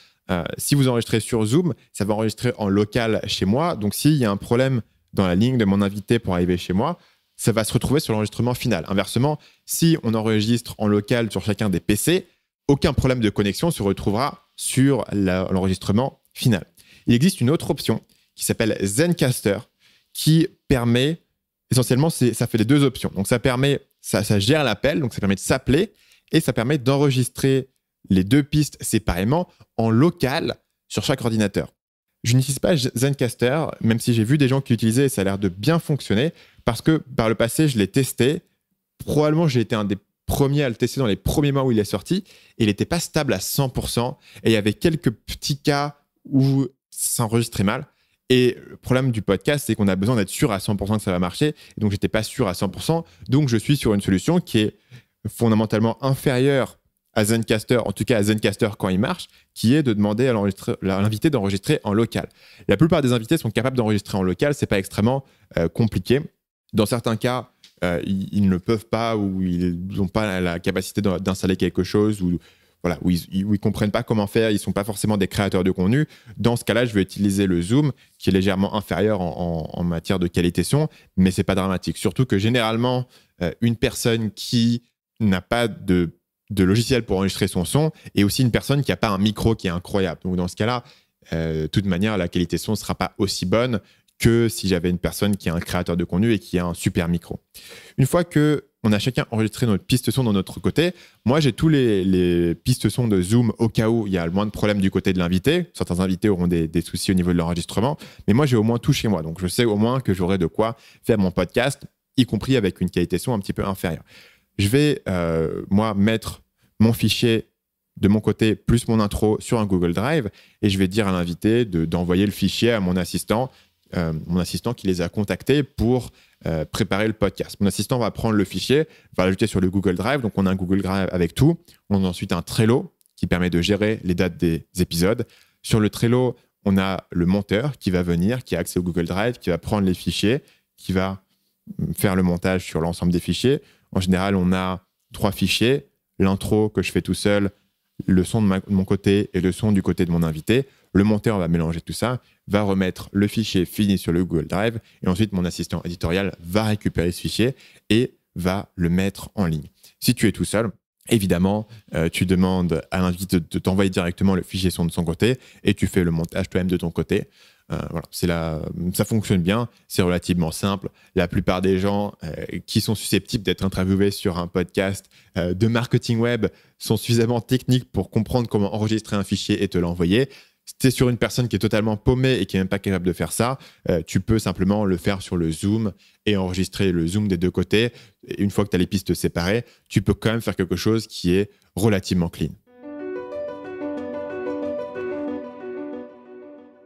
Si vous enregistrez sur Zoom, ça va enregistrer en local chez moi. Donc s'il y a un problème dans la ligne de mon invité pour arriver chez moi, ça va se retrouver sur l'enregistrement final. Inversement, si on enregistre en local sur chacun des PC, aucun problème de connexion se retrouvera sur l'enregistrement final. Il existe une autre option qui s'appelle Zencastr qui permet, essentiellement, ça fait les 2 options. Donc ça gère l'appel, donc ça permet de s'appeler et ça permet d'enregistrer les 2 pistes séparément en local sur chaque ordinateur. Je n'utilise pas Zencastr, même si j'ai vu des gens qui l'utilisaient et ça a l'air de bien fonctionner parce que par le passé, je l'ai testé. Probablement, j'ai été un des premiers à le tester dans les premiers mois où il est sorti et il n'était pas stable à 100% et il y avait quelques petits cas où ça enregistrait mal. Et le problème du podcast, c'est qu'on a besoin d'être sûr à 100% que ça va marcher. Et donc, je n'étais pas sûr à 100%. Donc, je suis sur une solution qui est fondamentalement inférieure à Zencastr, en tout cas à Zencastr quand il marche, qui est de demander à l'invité d'enregistrer en local. La plupart des invités sont capables d'enregistrer en local, ce n'est pas extrêmement compliqué. Dans certains cas, ils ne peuvent pas ou ils n'ont pas la capacité d'installer quelque chose ou ils ne comprennent pas comment faire, ils ne sont pas forcément des créateurs de contenu. Dans ce cas-là, je vais utiliser le Zoom, qui est légèrement inférieur en matière de qualité son, mais ce n'est pas dramatique. Surtout que généralement, une personne qui n'a pas de logiciel pour enregistrer son son et aussi une personne qui n'a pas un micro qui est incroyable. Donc dans ce cas-là, de toute manière, la qualité son ne sera pas aussi bonne que si j'avais une personne qui est un créateur de contenu et qui a un super micro. Une fois qu'on a chacun enregistré notre piste son de notre côté, moi j'ai tous les pistes son de Zoom au cas où il y a le moins de problèmes du côté de l'invité. Certains invités auront des soucis au niveau de l'enregistrement, mais moi j'ai au moins tout chez moi. Donc je sais au moins que j'aurai de quoi faire mon podcast, y compris avec une qualité son un petit peu inférieure. Je vais, moi, mettre mon fichier de mon côté plus mon intro sur un Google Drive et je vais dire à l'invité d'envoyer le fichier à mon assistant qui les a contactés pour préparer le podcast. Mon assistant va prendre le fichier, va l'ajouter sur le Google Drive. Donc, on a un Google Drive avec tout. On a ensuite un Trello qui permet de gérer les dates des épisodes. Sur le Trello, on a le monteur qui va venir, qui a accès au Google Drive, qui va prendre les fichiers, qui va faire le montage sur l'ensemble des fichiers. En général, on a 3 fichiers, l'intro que je fais tout seul, le son de mon côté et le son du côté de mon invité. Le monteur va mélanger tout ça, va remettre le fichier fini sur le Google Drive et ensuite mon assistant éditorial va récupérer ce fichier et va le mettre en ligne. Si tu es tout seul, évidemment, tu demandes à l'invité de t'envoyer directement le fichier son de son côté et tu fais le montage toi-même de ton côté. Ça fonctionne bien, c'est relativement simple. La plupart des gens qui sont susceptibles d'être interviewés sur un podcast de marketing web sont suffisamment techniques pour comprendre comment enregistrer un fichier et te l'envoyer. Si tu es sur une personne qui est totalement paumée et qui n'est même pas capable de faire ça, tu peux simplement le faire sur le Zoom et enregistrer le Zoom des 2 côtés. Et une fois que tu as les pistes séparées, tu peux quand même faire quelque chose qui est relativement clean.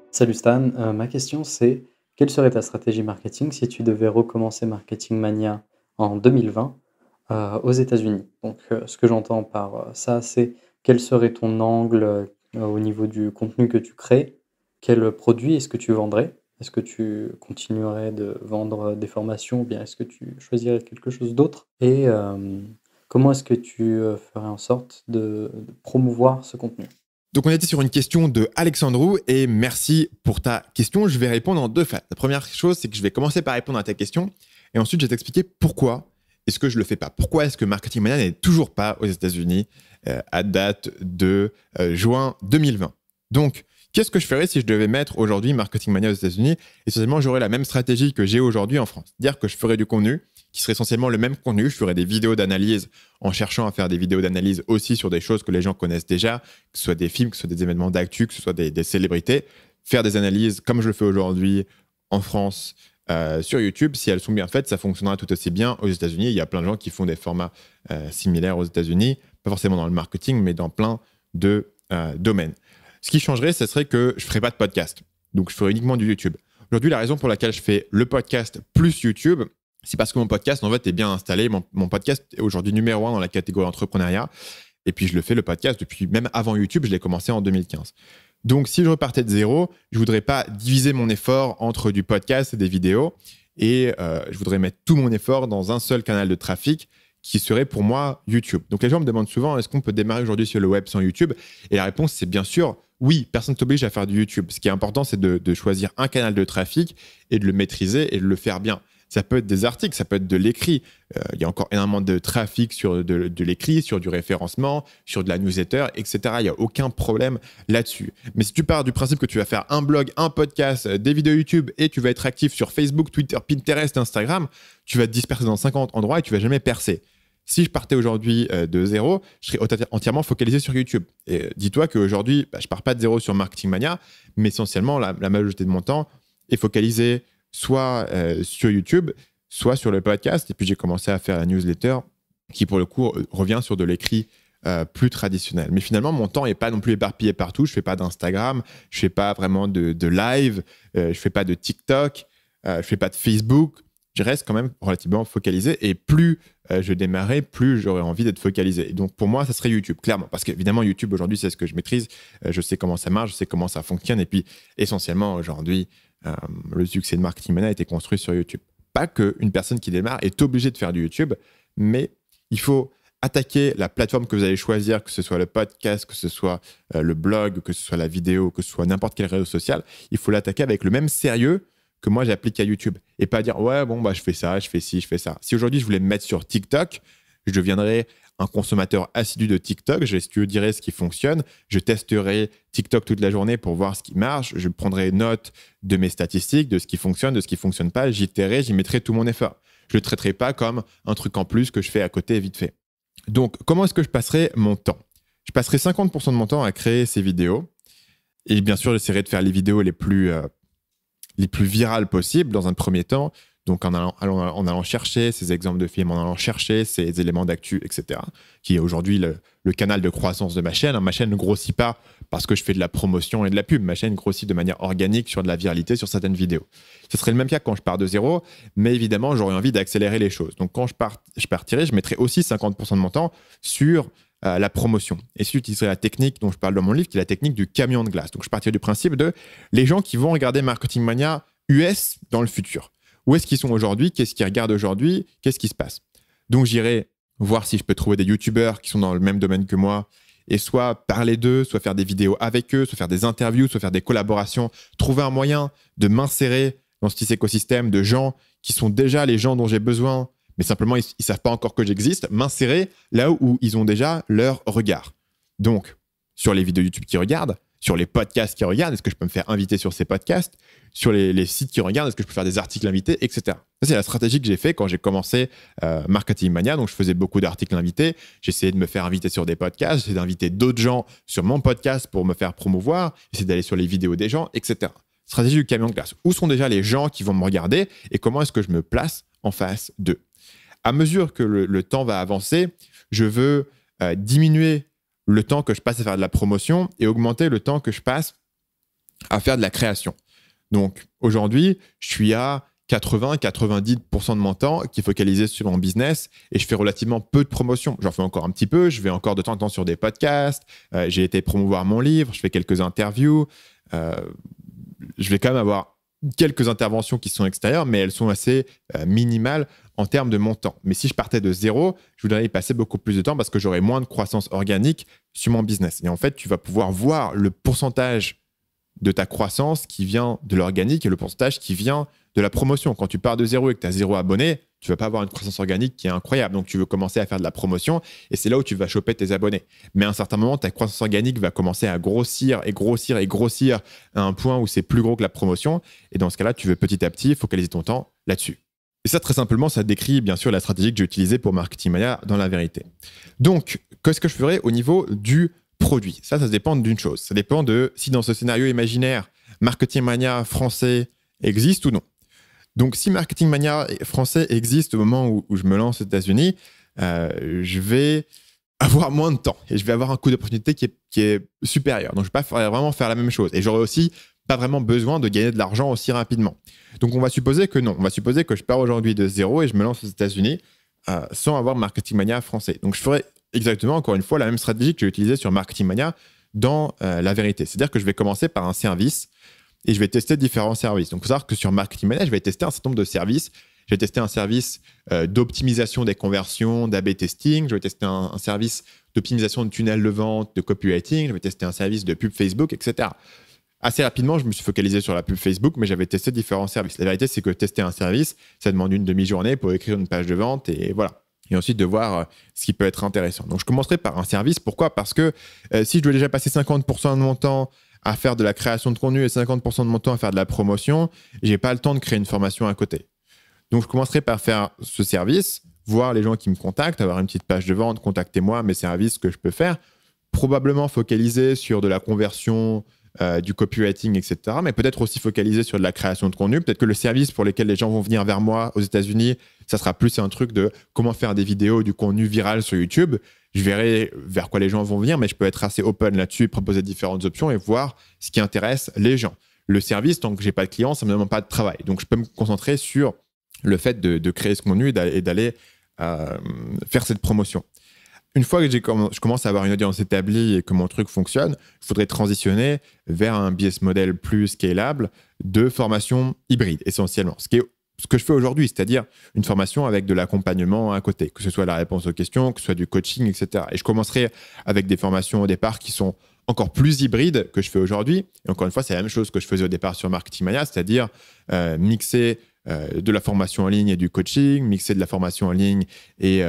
Salut Stan, ma question c'est quelle serait ta stratégie marketing si tu devais recommencer Marketing Mania en 2020 aux États-Unis? Donc ce que j'entends par ça, c'est quel serait ton angle au niveau du contenu que tu crées? Quel produit est-ce que tu vendrais? Est-ce que tu continuerais de vendre des formations ou bien est-ce que tu choisirais quelque chose d'autre? Et comment est-ce que tu ferais en sorte de promouvoir ce contenu? Donc, on était sur une question de Alexandrou et merci pour ta question. Je vais répondre en 2 phases. La première chose, c'est que je vais commencer par répondre à ta question et ensuite, je vais t'expliquer pourquoi est-ce que je ne le fais pas. Pourquoi est-ce que Marketing Mania n'est toujours pas aux États-Unis à date de juin 2020. Donc, qu'est-ce que je ferais si je devais mettre aujourd'hui Marketing Mania aux États-Unis? Essentiellement, j'aurais la même stratégie que j'ai aujourd'hui en France. C'est-à-dire que je ferais du contenu qui serait essentiellement le même contenu. Je ferais des vidéos d'analyse en cherchant à faire des vidéos d'analyse aussi sur des choses que les gens connaissent déjà, que ce soit des films, que ce soit des événements d'actu, que ce soit des célébrités. Faire des analyses comme je le fais aujourd'hui en France sur YouTube. Si elles sont bien faites, ça fonctionnera tout aussi bien aux États-Unis. Il y a plein de gens qui font des formats similaires aux États-Unis, pas forcément dans le marketing, mais dans plein de domaines. Ce qui changerait, ce serait que je ne ferais pas de podcast. Donc, je ferai uniquement du YouTube. Aujourd'hui, la raison pour laquelle je fais le podcast plus YouTube, c'est parce que mon podcast, en fait, est bien installé. Mon podcast est aujourd'hui numéro 1 dans la catégorie entrepreneuriat. Et puis, je le fais, le podcast, depuis même avant YouTube. Je l'ai commencé en 2015. Donc, si je repartais de zéro, je ne voudrais pas diviser mon effort entre du podcast et des vidéos. Et je voudrais mettre tout mon effort dans un seul canal de trafic qui serait pour moi YouTube. Donc, les gens me demandent souvent, est-ce qu'on peut démarrer aujourd'hui sur le web sans YouTube? Et la réponse, c'est bien sûr, oui, personne ne t'oblige à faire du YouTube. Ce qui est important, c'est de choisir un canal de trafic et de le maîtriser et de le faire bien. Ça peut être des articles, ça peut être de l'écrit. Il y a encore énormément de trafic sur de l'écrit, sur du référencement, sur de la newsletter, etc. Il n'y a aucun problème là-dessus. Mais si tu pars du principe que tu vas faire un blog, un podcast, des vidéos YouTube et tu vas être actif sur Facebook, Twitter, Pinterest, Instagram, tu vas te disperser dans 50 endroits et tu ne vas jamais percer. Si je partais aujourd'hui de zéro, je serais entièrement focalisé sur YouTube. Et dis-toi qu'aujourd'hui, je ne pars pas de zéro sur Marketing Mania, mais essentiellement, la majorité de mon temps est focalisé soit sur YouTube, soit sur le podcast. Et puis, j'ai commencé à faire la newsletter qui, pour le coup, revient sur de l'écrit plus traditionnel. Mais finalement, mon temps n'est pas non plus éparpillé partout. Je ne fais pas d'Instagram, je ne fais pas vraiment de live, je ne fais pas de TikTok, je ne fais pas de Facebook. Je reste quand même relativement focalisé. Et plus je démarrais, plus j'aurais envie d'être focalisé. Et donc, pour moi, ça serait YouTube, clairement. Parce qu'évidemment, YouTube, aujourd'hui, c'est ce que je maîtrise. Je sais comment ça marche, je sais comment ça fonctionne. Et puis, essentiellement, aujourd'hui, le succès de Marketing Mania a été construit sur YouTube. Pas qu'une personne qui démarre est obligée de faire du YouTube, mais il faut attaquer la plateforme que vous allez choisir, que ce soit le podcast, que ce soit le blog, que ce soit la vidéo, que ce soit n'importe quel réseau social. Il faut l'attaquer avec le même sérieux que moi j'applique à YouTube et pas dire ouais bon je fais ça, je fais ci, je fais ça. Si aujourd'hui je voulais me mettre sur TikTok, je deviendrais un consommateur assidu de TikTok, j'étudierai ce qui fonctionne, je testerai TikTok toute la journée pour voir ce qui marche, je prendrai note de mes statistiques, de ce qui fonctionne, de ce qui fonctionne pas, j'y mettrai tout mon effort. Je le traiterai pas comme un truc en plus que je fais à côté vite fait. Donc comment est-ce que je passerai mon temps? Je passerai 50% de mon temps à créer ces vidéos et bien sûr j'essaierai de faire les vidéos les plus virales possibles dans un premier temps, donc en allant chercher ces exemples de films, en allant chercher ces éléments d'actu, etc., qui est aujourd'hui le canal de croissance de ma chaîne. Ma chaîne ne grossit pas parce que je fais de la promotion et de la pub. Ma chaîne grossit de manière organique sur de la viralité sur certaines vidéos. Ce serait le même cas quand je pars de zéro, mais évidemment, j'aurais envie d'accélérer les choses. Donc quand je partirai, je mettrai aussi 50% de mon temps sur la promotion. Et si j'utiliserai la technique dont je parle dans mon livre, qui est la technique du camion de glace. Donc, je partirai du principe de les gens qui vont regarder Marketing Mania US dans le futur. Où est-ce qu'ils sont aujourd'hui? Qu'est-ce qu'ils regardent aujourd'hui? Qu'est-ce qui se passe? Donc, j'irai voir si je peux trouver des YouTubeurs qui sont dans le même domaine que moi et soit parler d'eux, soit faire des vidéos avec eux, soit faire des interviews, soit faire des collaborations, trouver un moyen de m'insérer dans cet écosystème de gens qui sont déjà les gens dont j'ai besoin, mais simplement, ils ne savent pas encore que j'existe, m'insérer là où ils ont déjà leur regard. Donc, sur les vidéos YouTube qu'ils regardent, sur les podcasts qu'ils regardent, est-ce que je peux me faire inviter sur ces podcasts? Sur les sites qu'ils regardent, est-ce que je peux faire des articles invités, etc. Ça, c'est la stratégie que j'ai fait quand j'ai commencé Marketing Mania. Donc, je faisais beaucoup d'articles invités. J'essayais de me faire inviter sur des podcasts. J'essayais d'inviter d'autres gens sur mon podcast pour me faire promouvoir. J'essayais d'aller sur les vidéos des gens, etc. Stratégie du camion de glace. Où sont déjà les gens qui vont me regarder et comment est-ce que je me place en face d'eux? À mesure que le temps va avancer, je veux diminuer le temps que je passe à faire de la promotion et augmenter le temps que je passe à faire de la création. Donc aujourd'hui, je suis à 80-90% de mon temps qui est focalisé sur mon business et je fais relativement peu de promotion. J'en fais encore un petit peu, je vais encore de temps en temps sur des podcasts, j'ai été promouvoir mon livre, je fais quelques interviews, je vais quand même avoir quelques interventions qui sont extérieures, mais elles sont assez minimales en termes de montant. Mais si je partais de zéro, je voudrais y passer beaucoup plus de temps parce que j'aurais moins de croissance organique sur mon business. Et en fait, tu vas pouvoir voir le pourcentage de ta croissance qui vient de l'organique et le pourcentage qui vient de la promotion. Quand tu pars de zéro et que tu as 0 abonnés, tu ne vas pas avoir une croissance organique qui est incroyable. Donc, tu veux commencer à faire de la promotion et c'est là où tu vas choper tes abonnés. Mais à un certain moment, ta croissance organique va commencer à grossir et grossir et grossir à un point où c'est plus gros que la promotion. Et dans ce cas-là, tu veux petit à petit focaliser ton temps là-dessus. Et ça, très simplement, ça décrit bien sûr la stratégie que j'ai utilisée pour Marketing Mania dans la vérité. Donc, qu'est-ce que je ferais au niveau du produit? Ça dépend d'une chose. Ça dépend de si dans ce scénario imaginaire, Marketing Mania français existe ou non. Donc, si Marketing Mania français existe au moment où je me lance aux États-Unis, je vais avoir moins de temps et je vais avoir un coût d'opportunité qui est supérieur. Donc, je ne vais pas vraiment faire la même chose. Et j'aurai aussi pas vraiment besoin de gagner de l'argent aussi rapidement. Donc, on va supposer que non. On va supposer que je pars aujourd'hui de zéro et je me lance aux États-Unis sans avoir Marketing Mania français. Donc, je ferai exactement, encore une fois, la même stratégie que j'ai utilisée sur Marketing Mania dans la vérité. C'est-à-dire que je vais commencer par un service et je vais tester différents services. Donc, il faut savoir que sur Marketing Mania, je vais tester un certain nombre de services. Je vais tester un service d'optimisation des conversions, d'A/B testing. Je vais tester un service d'optimisation de tunnels de vente, de copywriting. Je vais tester un service de pub Facebook, etc. Assez rapidement, je me suis focalisé sur la pub Facebook, mais j'avais testé différents services. La vérité, c'est que tester un service, ça demande une demi-journée pour écrire une page de vente et voilà. Et ensuite de voir ce qui peut être intéressant. Donc, je commencerai par un service. Pourquoi ? Parce que si je dois déjà passer 50% de mon temps à faire de la création de contenu et 50% de mon temps à faire de la promotion, je n'ai pas le temps de créer une formation à côté. Donc, je commencerai par faire ce service, voir les gens qui me contactent, avoir une petite page de vente, contactez-moi, mes services que je peux faire, probablement focaliser sur de la conversion, du copywriting, etc. Mais peut-être aussi focaliser sur de la création de contenu. Peut-être que le service pour lequel les gens vont venir vers moi aux États-Unis, ça sera plus un truc de comment faire des vidéos, du contenu viral sur YouTube. Je verrai vers quoi les gens vont venir, mais je peux être assez open là-dessus, proposer différentes options et voir ce qui intéresse les gens. Le service, tant que j'ai pas de clients, ça me demande pas de travail. Donc, je peux me concentrer sur le fait de créer ce contenu et d'aller faire cette promotion. Une fois que je commence à avoir une audience établie et que mon truc fonctionne, il faudrait transitionner vers un business model plus scalable de formation hybride, essentiellement. Ce que je fais aujourd'hui, c'est-à-dire une formation avec de l'accompagnement à côté, que ce soit la réponse aux questions, que ce soit du coaching, etc. Et je commencerai avec des formations au départ qui sont encore plus hybrides que je fais aujourd'hui. Et encore une fois, c'est la même chose que je faisais au départ sur Marketing Mania, c'est-à-dire mixer de la formation en ligne et du coaching, mixer de la formation en ligne et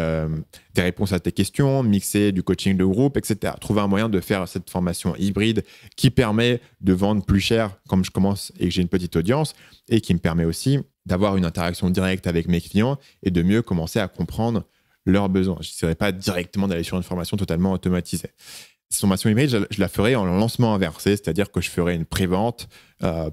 des réponses à tes questions, mixer du coaching de groupe, etc. Trouver un moyen de faire cette formation hybride qui permet de vendre plus cher comme je commence et que j'ai une petite audience et qui me permet aussi d'avoir une interaction directe avec mes clients et de mieux commencer à comprendre leurs besoins. Je n'essaierai pas directement d'aller sur une formation totalement automatisée. Cette formation hybride, je la ferai en lancement inversé, c'est-à-dire que je ferai une pré-vente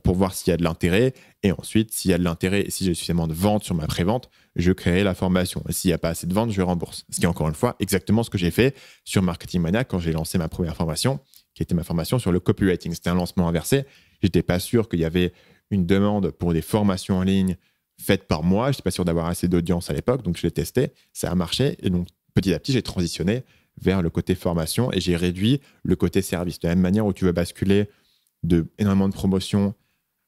pour voir s'il y a de l'intérêt. Et ensuite, s'il y a de l'intérêt et si j'ai suffisamment de ventes sur ma pré-vente, je créerai la formation. Et s'il n'y a pas assez de ventes, je rembourse. Ce qui est encore une fois exactement ce que j'ai fait sur Marketing Mania quand j'ai lancé ma première formation, qui était ma formation sur le copywriting. C'était un lancement inversé. Je n'étais pas sûr qu'il y avait une demande pour des formations en ligne faites par moi. Je n'étais pas sûr d'avoir assez d'audience à l'époque, donc je l'ai testé. Ça a marché. Et donc, petit à petit, j'ai transitionné vers le côté formation et j'ai réduit le côté service. De la même manière où tu veux basculer énormément de promotion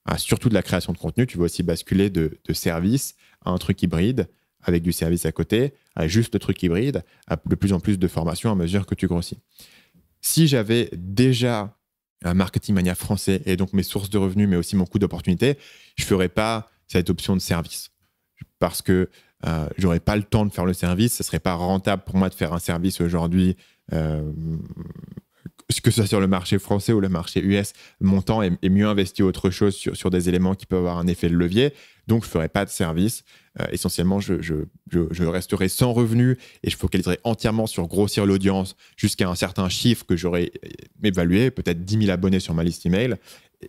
à surtout de la création de contenu, tu veux aussi basculer de service à un truc hybride avec du service à côté, à juste le truc hybride, à de plus en plus de formation à mesure que tu grossis. Si j'avais déjà un Marketing Mania français et donc mes sources de revenus, mais aussi mon coût d'opportunité, je ne ferais pas cette option de service parce que j'aurais pas le temps de faire le service, ce serait pas rentable pour moi de faire un service aujourd'hui, que ce soit sur le marché français ou le marché US, mon temps est mieux investi autre chose sur des éléments qui peuvent avoir un effet de levier, donc je ferai pas de service. Essentiellement, je resterai sans revenu et je focaliserai entièrement sur grossir l'audience jusqu'à un certain chiffre que j'aurais évalué, peut-être 10 000 abonnés sur ma liste email,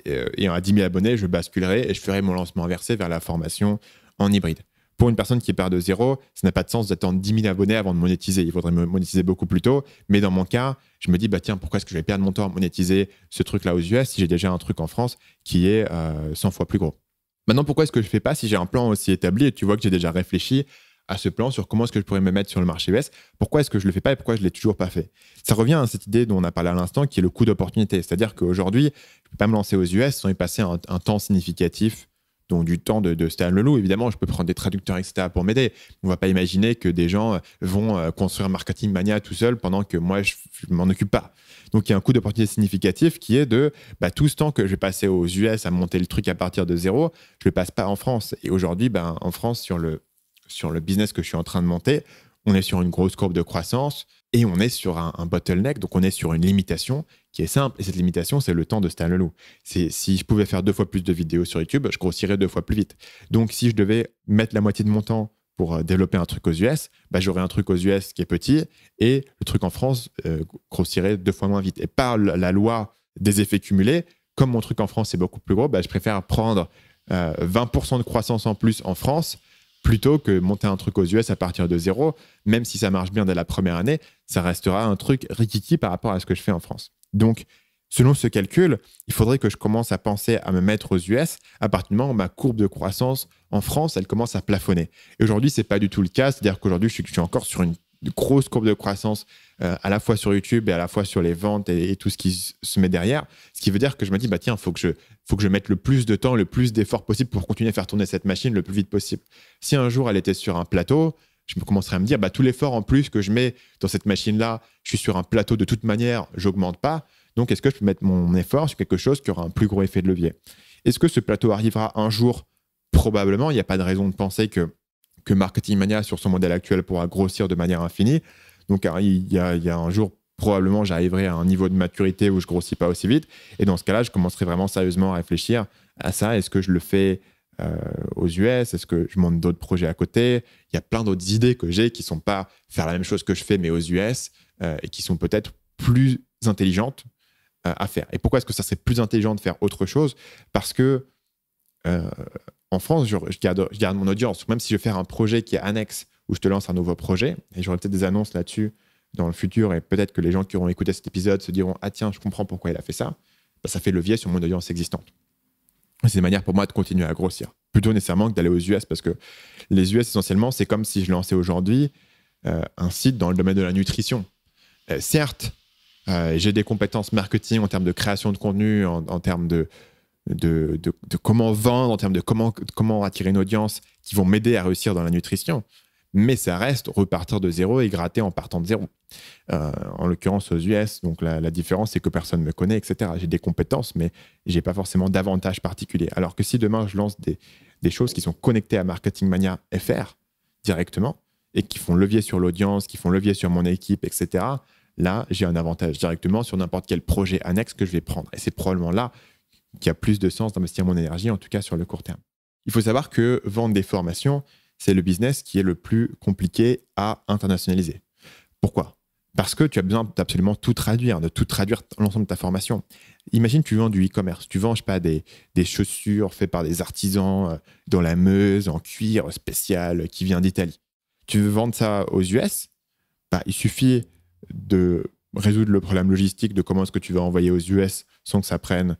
et à 10 000 abonnés, je basculerai et je ferai mon lancement inversé vers la formation en hybride. Pour une personne qui part de zéro, ça n'a pas de sens d'attendre 10 000 abonnés avant de monétiser. Il faudrait me monétiser beaucoup plus tôt. Mais dans mon cas, je me dis, tiens, pourquoi est-ce que je vais perdre mon temps à monétiser ce truc-là aux US si j'ai déjà un truc en France qui est 100 fois plus gros. Maintenant, pourquoi est-ce que je ne fais pas si j'ai un plan aussi établi et tu vois que j'ai déjà réfléchi à ce plan sur comment est-ce que je pourrais me mettre sur le marché US, pourquoi est-ce que je ne le fais pas et pourquoi je ne l'ai toujours pas fait. Ça revient à cette idée dont on a parlé à l'instant qui est le coût d'opportunité. C'est-à-dire qu'aujourd'hui, je ne peux pas me lancer aux US sans y passer un temps significatif, donc du temps de Stan Leloup. Évidemment, je peux prendre des traducteurs, etc. pour m'aider. On ne va pas imaginer que des gens vont construire Marketing Mania tout seul pendant que moi, je ne m'en occupe pas. Donc, il y a un coût d'opportunité significatif qui est de tout ce temps que je vais passer aux US à monter le truc à partir de zéro, je ne le passe pas en France. Et aujourd'hui, en France, sur le business que je suis en train de monter, on est sur une grosse courbe de croissance et on est sur un bottleneck, donc on est sur une limitation qui est simple. Et cette limitation, c'est le temps de Stan Leloup. Si je pouvais faire 2 fois plus de vidéos sur YouTube, je grossirais 2 fois plus vite. Donc, si je devais mettre la moitié de mon temps pour développer un truc aux US, j'aurais un truc aux US qui est petit et le truc en France grossirait 2 fois moins vite. Et par la loi des effets cumulés, comme mon truc en France est beaucoup plus gros, je préfère prendre 20% de croissance en plus en France plutôt que monter un truc aux US à partir de zéro. Même si ça marche bien dès la première année, ça restera un truc rikiki par rapport à ce que je fais en France. Donc, Selon ce calcul, il faudrait que je commence à penser à me mettre aux US à partir du moment où ma courbe de croissance en France, elle commence à plafonner. Et aujourd'hui, ce n'est pas du tout le cas. C'est-à-dire qu'aujourd'hui, je suis encore sur une grosse courbe de croissance à la fois sur YouTube et à la fois sur les ventes et tout ce qui se met derrière. Ce qui veut dire que je me dis, tiens, il faut que je mette le plus de temps, le plus d'efforts possible pour continuer à faire tourner cette machine le plus vite possible. Si un jour, elle était sur un plateau, je commencerais à me dire, tout l'effort en plus que je mets dans cette machine-là, je suis sur un plateau de toute manière, je n'augmente pas. Donc, est-ce que je peux mettre mon effort sur quelque chose qui aura un plus gros effet de levier? Est-ce que ce plateau arrivera un jour? Probablement. Il n'y a pas de raison de penser que Marketing Mania, sur son modèle actuel, pourra grossir de manière infinie. Donc, il y a un jour, probablement, j'arriverai à un niveau de maturité où je ne grossis pas aussi vite. Et dans ce cas-là, je commencerai vraiment sérieusement à réfléchir à ça. Est-ce que je le fais aux US? Est-ce que je monte d'autres projets à côté? Il y a plein d'autres idées que j'ai qui ne sont pas faire la même chose que je fais, mais aux US, et qui sont peut-être plus intelligentes à faire. Et pourquoi est-ce que ça serait plus intelligent de faire autre chose? Parce que en France, je garde mon audience. Même si je vais faire un projet qui est annexe, où je te lance un nouveau projet, et j'aurai peut-être des annonces là-dessus dans le futur, et peut-être que les gens qui auront écouté cet épisode se diront « Ah tiens, je comprends pourquoi il a fait ça », ça fait levier sur mon audience existante. C'est une manière pour moi de continuer à grossir. Plutôt nécessairement que d'aller aux US, parce que les US, essentiellement, c'est comme si je lançais aujourd'hui un site dans le domaine de la nutrition. Certes, j'ai des compétences marketing en termes de création de contenu, en termes de comment vendre, en termes de comment attirer une audience qui vont m'aider à réussir dans la nutrition. Mais ça reste repartir de zéro et gratter en partant de zéro. En l'occurrence aux US, donc la différence, c'est que personne ne me connaît, etc. J'ai des compétences, mais je n'ai pas forcément d'avantages particuliers. Alors que si demain, je lance des choses qui sont connectées à Marketing Mania FR directement et qui font levier sur l'audience, qui font levier sur mon équipe, etc., là, j'ai un avantage directement sur n'importe quel projet annexe que je vais prendre. Et c'est probablement là qu'il y a plus de sens d'investir mon énergie, en tout cas sur le court terme. Il faut savoir que vendre des formations, c'est le business qui est le plus compliqué à internationaliser. Pourquoi? Parce que tu as besoin d'absolument tout traduire, de tout traduire l'ensemble de ta formation. Imagine, tu vends du e-commerce. Tu vends, je sais pas, des chaussures faites par des artisans dans la Meuse, en cuir spécial, qui vient d'Italie. Tu veux vendre ça aux US, il suffit de résoudre le problème logistique de comment est-ce que tu vas envoyer aux US sans que ça prenne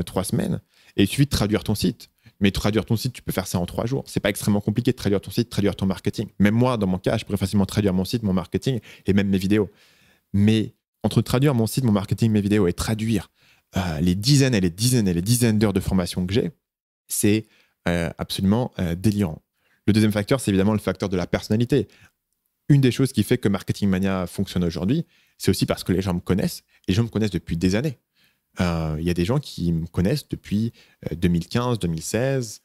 3 semaines. Et il suffit de traduire ton site. Mais traduire ton site, tu peux faire ça en 3 jours. C'est pas extrêmement compliqué de traduire ton site, traduire ton marketing. Même moi, dans mon cas, je pourrais facilement traduire mon site, mon marketing et même mes vidéos. Mais entre traduire mon site, mon marketing, mes vidéos et traduire les dizaines et les dizaines et les dizaines d'heures de formation que j'ai, c'est absolument délirant. Le deuxième facteur, c'est évidemment le facteur de la personnalité. Une des choses qui fait que Marketing Mania fonctionne aujourd'hui, c'est aussi parce que les gens me connaissent. Et les gens me connaissent depuis des années. Il y a des gens qui me connaissent depuis 2015, 2016,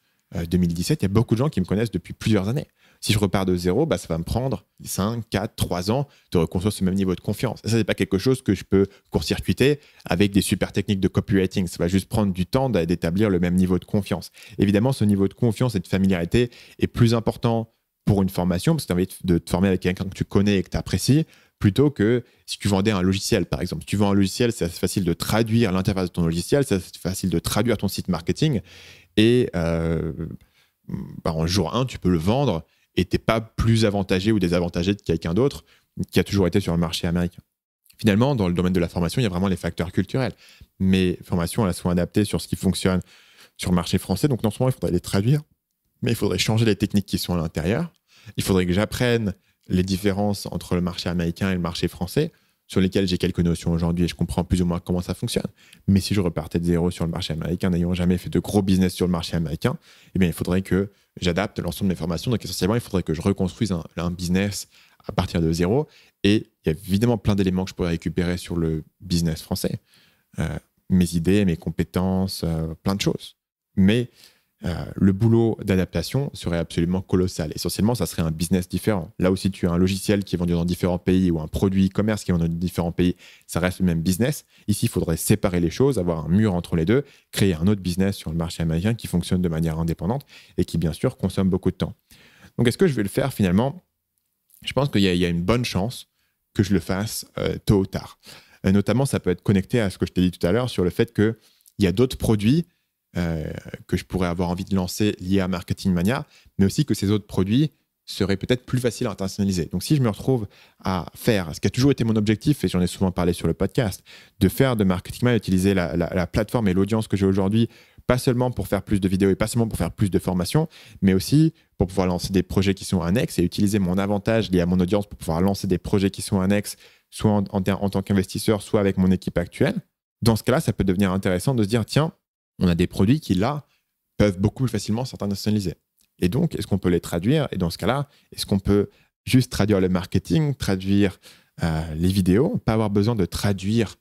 2017. Il y a beaucoup de gens qui me connaissent depuis plusieurs années. Si je repars de zéro, ça va me prendre 5, 4, 3 ans de reconstruire ce même niveau de confiance. Et ça, ce n'est pas quelque chose que je peux court-circuiter avec des super techniques de copywriting. Ça va juste prendre du temps d'établir le même niveau de confiance. Évidemment, ce niveau de confiance et de familiarité est plus important pour une formation, parce que tu as envie de te former avec quelqu'un que tu connais et que tu apprécies, plutôt que si tu vendais un logiciel, par exemple. Si tu vends un logiciel, c'est assez facile de traduire l'interface de ton logiciel, c'est assez facile de traduire ton site marketing, et en jour 1, tu peux le vendre, et tu n'es pas plus avantagé ou désavantagé de quelqu'un d'autre qui a toujours été sur le marché américain. Finalement, dans le domaine de la formation, il y a vraiment les facteurs culturels. Mes formations, elles sont adaptées sur ce qui fonctionne sur le marché français, donc non seulement il faudrait les traduire, mais il faudrait changer les techniques qui sont à l'intérieur. Il faudrait que j'apprenne les différences entre le marché américain et le marché français, sur lesquels j'ai quelques notions aujourd'hui et je comprends plus ou moins comment ça fonctionne. Mais si je repartais de zéro sur le marché américain, n'ayant jamais fait de gros business sur le marché américain, il faudrait que j'adapte l'ensemble de mes formations. Donc essentiellement, il faudrait que je reconstruise un business à partir de zéro. Et il y a évidemment plein d'éléments que je pourrais récupérer sur le business français. Mes idées, mes compétences, plein de choses. Mais le boulot d'adaptation serait absolument colossal. Essentiellement, ça serait un business différent. Là où si tu as un logiciel qui est vendu dans différents pays ou un produit e-commerce qui est vendu dans différents pays, ça reste le même business. Ici, il faudrait séparer les choses, avoir un mur entre les deux, créer un autre business sur le marché américain qui fonctionne de manière indépendante et qui, bien sûr, consomme beaucoup de temps. Donc, est-ce que je vais le faire finalement? Je pense qu'il y a une bonne chance que je le fasse tôt ou tard. Notamment, ça peut être connecté à ce que je t'ai dit tout à l'heure sur le fait qu'il y a d'autres produits que je pourrais avoir envie de lancer liés à Marketing Mania, mais aussi que ces autres produits serait peut-être plus facile à internationaliser. Donc, si je me retrouve à faire ce qui a toujours été mon objectif, et j'en ai souvent parlé sur le podcast, de faire de Marketing Mania, utiliser la plateforme et l'audience que j'ai aujourd'hui, pas seulement pour faire plus de vidéos et pas seulement pour faire plus de formations, mais aussi pour pouvoir lancer des projets qui sont annexes et utiliser mon avantage lié à mon audience pour pouvoir lancer des projets qui sont annexes, soit en tant qu'investisseur, soit avec mon équipe actuelle. Dans ce cas-là, ça peut devenir intéressant de se dire, tiens, on a des produits qui, là, peuvent beaucoup plus facilement s'internationaliser. Et donc, est-ce qu'on peut les traduire? Et dans ce cas-là, est-ce qu'on peut juste traduire le marketing, traduire les vidéos, pas avoir besoin de traduire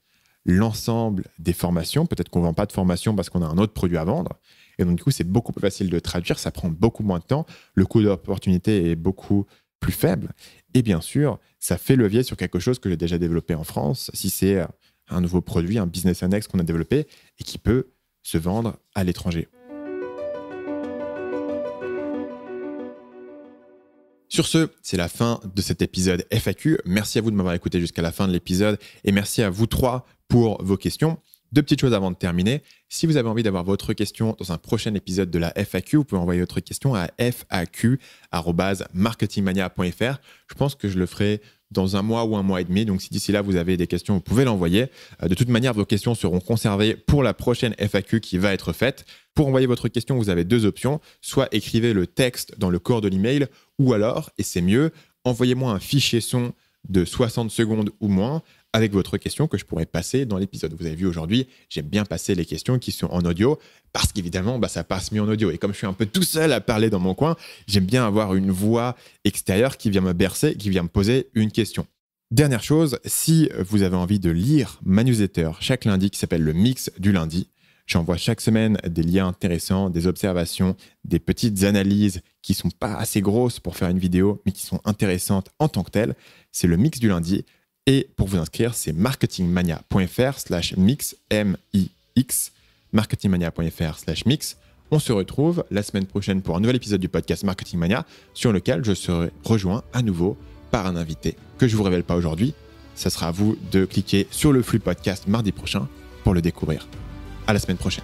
l'ensemble des formations? Peut-être qu'on ne vend pas de formation parce qu'on a un autre produit à vendre. Et donc, du coup, c'est beaucoup plus facile de traduire. Ça prend beaucoup moins de temps. Le coût d'opportunité est beaucoup plus faible. Et bien sûr, ça fait levier sur quelque chose que j'ai déjà développé en France. Si c'est un nouveau produit, un business annex qu'on a développé et qui peut se vendre à l'étranger. Sur ce, c'est la fin de cet épisode FAQ. Merci à vous de m'avoir écouté jusqu'à la fin de l'épisode et merci à vous trois pour vos questions. Deux petites choses avant de terminer. Si vous avez envie d'avoir votre question dans un prochain épisode de la FAQ, vous pouvez envoyer votre question à faq@marketingmania.fr. Je pense que je le ferai dans un mois ou un mois et demi. Donc, si d'ici là, vous avez des questions, vous pouvez l'envoyer. De toute manière, vos questions seront conservées pour la prochaine FAQ qui va être faite. Pour envoyer votre question, vous avez deux options. Soit écrivez le texte dans le corps de l'email, ou alors, et c'est mieux, envoyez-moi un fichier son de 60 secondes ou moins avec votre question que je pourrais passer dans l'épisode. Vous avez vu aujourd'hui, j'aime bien passer les questions qui sont en audio parce qu'évidemment, ça passe mieux en audio. Et comme je suis un peu tout seul à parler dans mon coin, j'aime bien avoir une voix extérieure qui vient me bercer, qui vient me poser une question. Dernière chose, si vous avez envie de lire ma newsletter chaque lundi qui s'appelle le Mix du lundi, j'envoie chaque semaine des liens intéressants, des observations, des petites analyses qui ne sont pas assez grosses pour faire une vidéo, mais qui sont intéressantes en tant que telles. C'est le Mix du lundi. Et pour vous inscrire, c'est marketingmania.fr/mix, M-I-X, marketingmania.fr/mix. On se retrouve la semaine prochaine pour un nouvel épisode du podcast Marketing Mania, sur lequel je serai rejoint à nouveau par un invité que je ne vous révèle pas aujourd'hui. Ça sera à vous de cliquer sur le flux podcast mardi prochain pour le découvrir. À la semaine prochaine.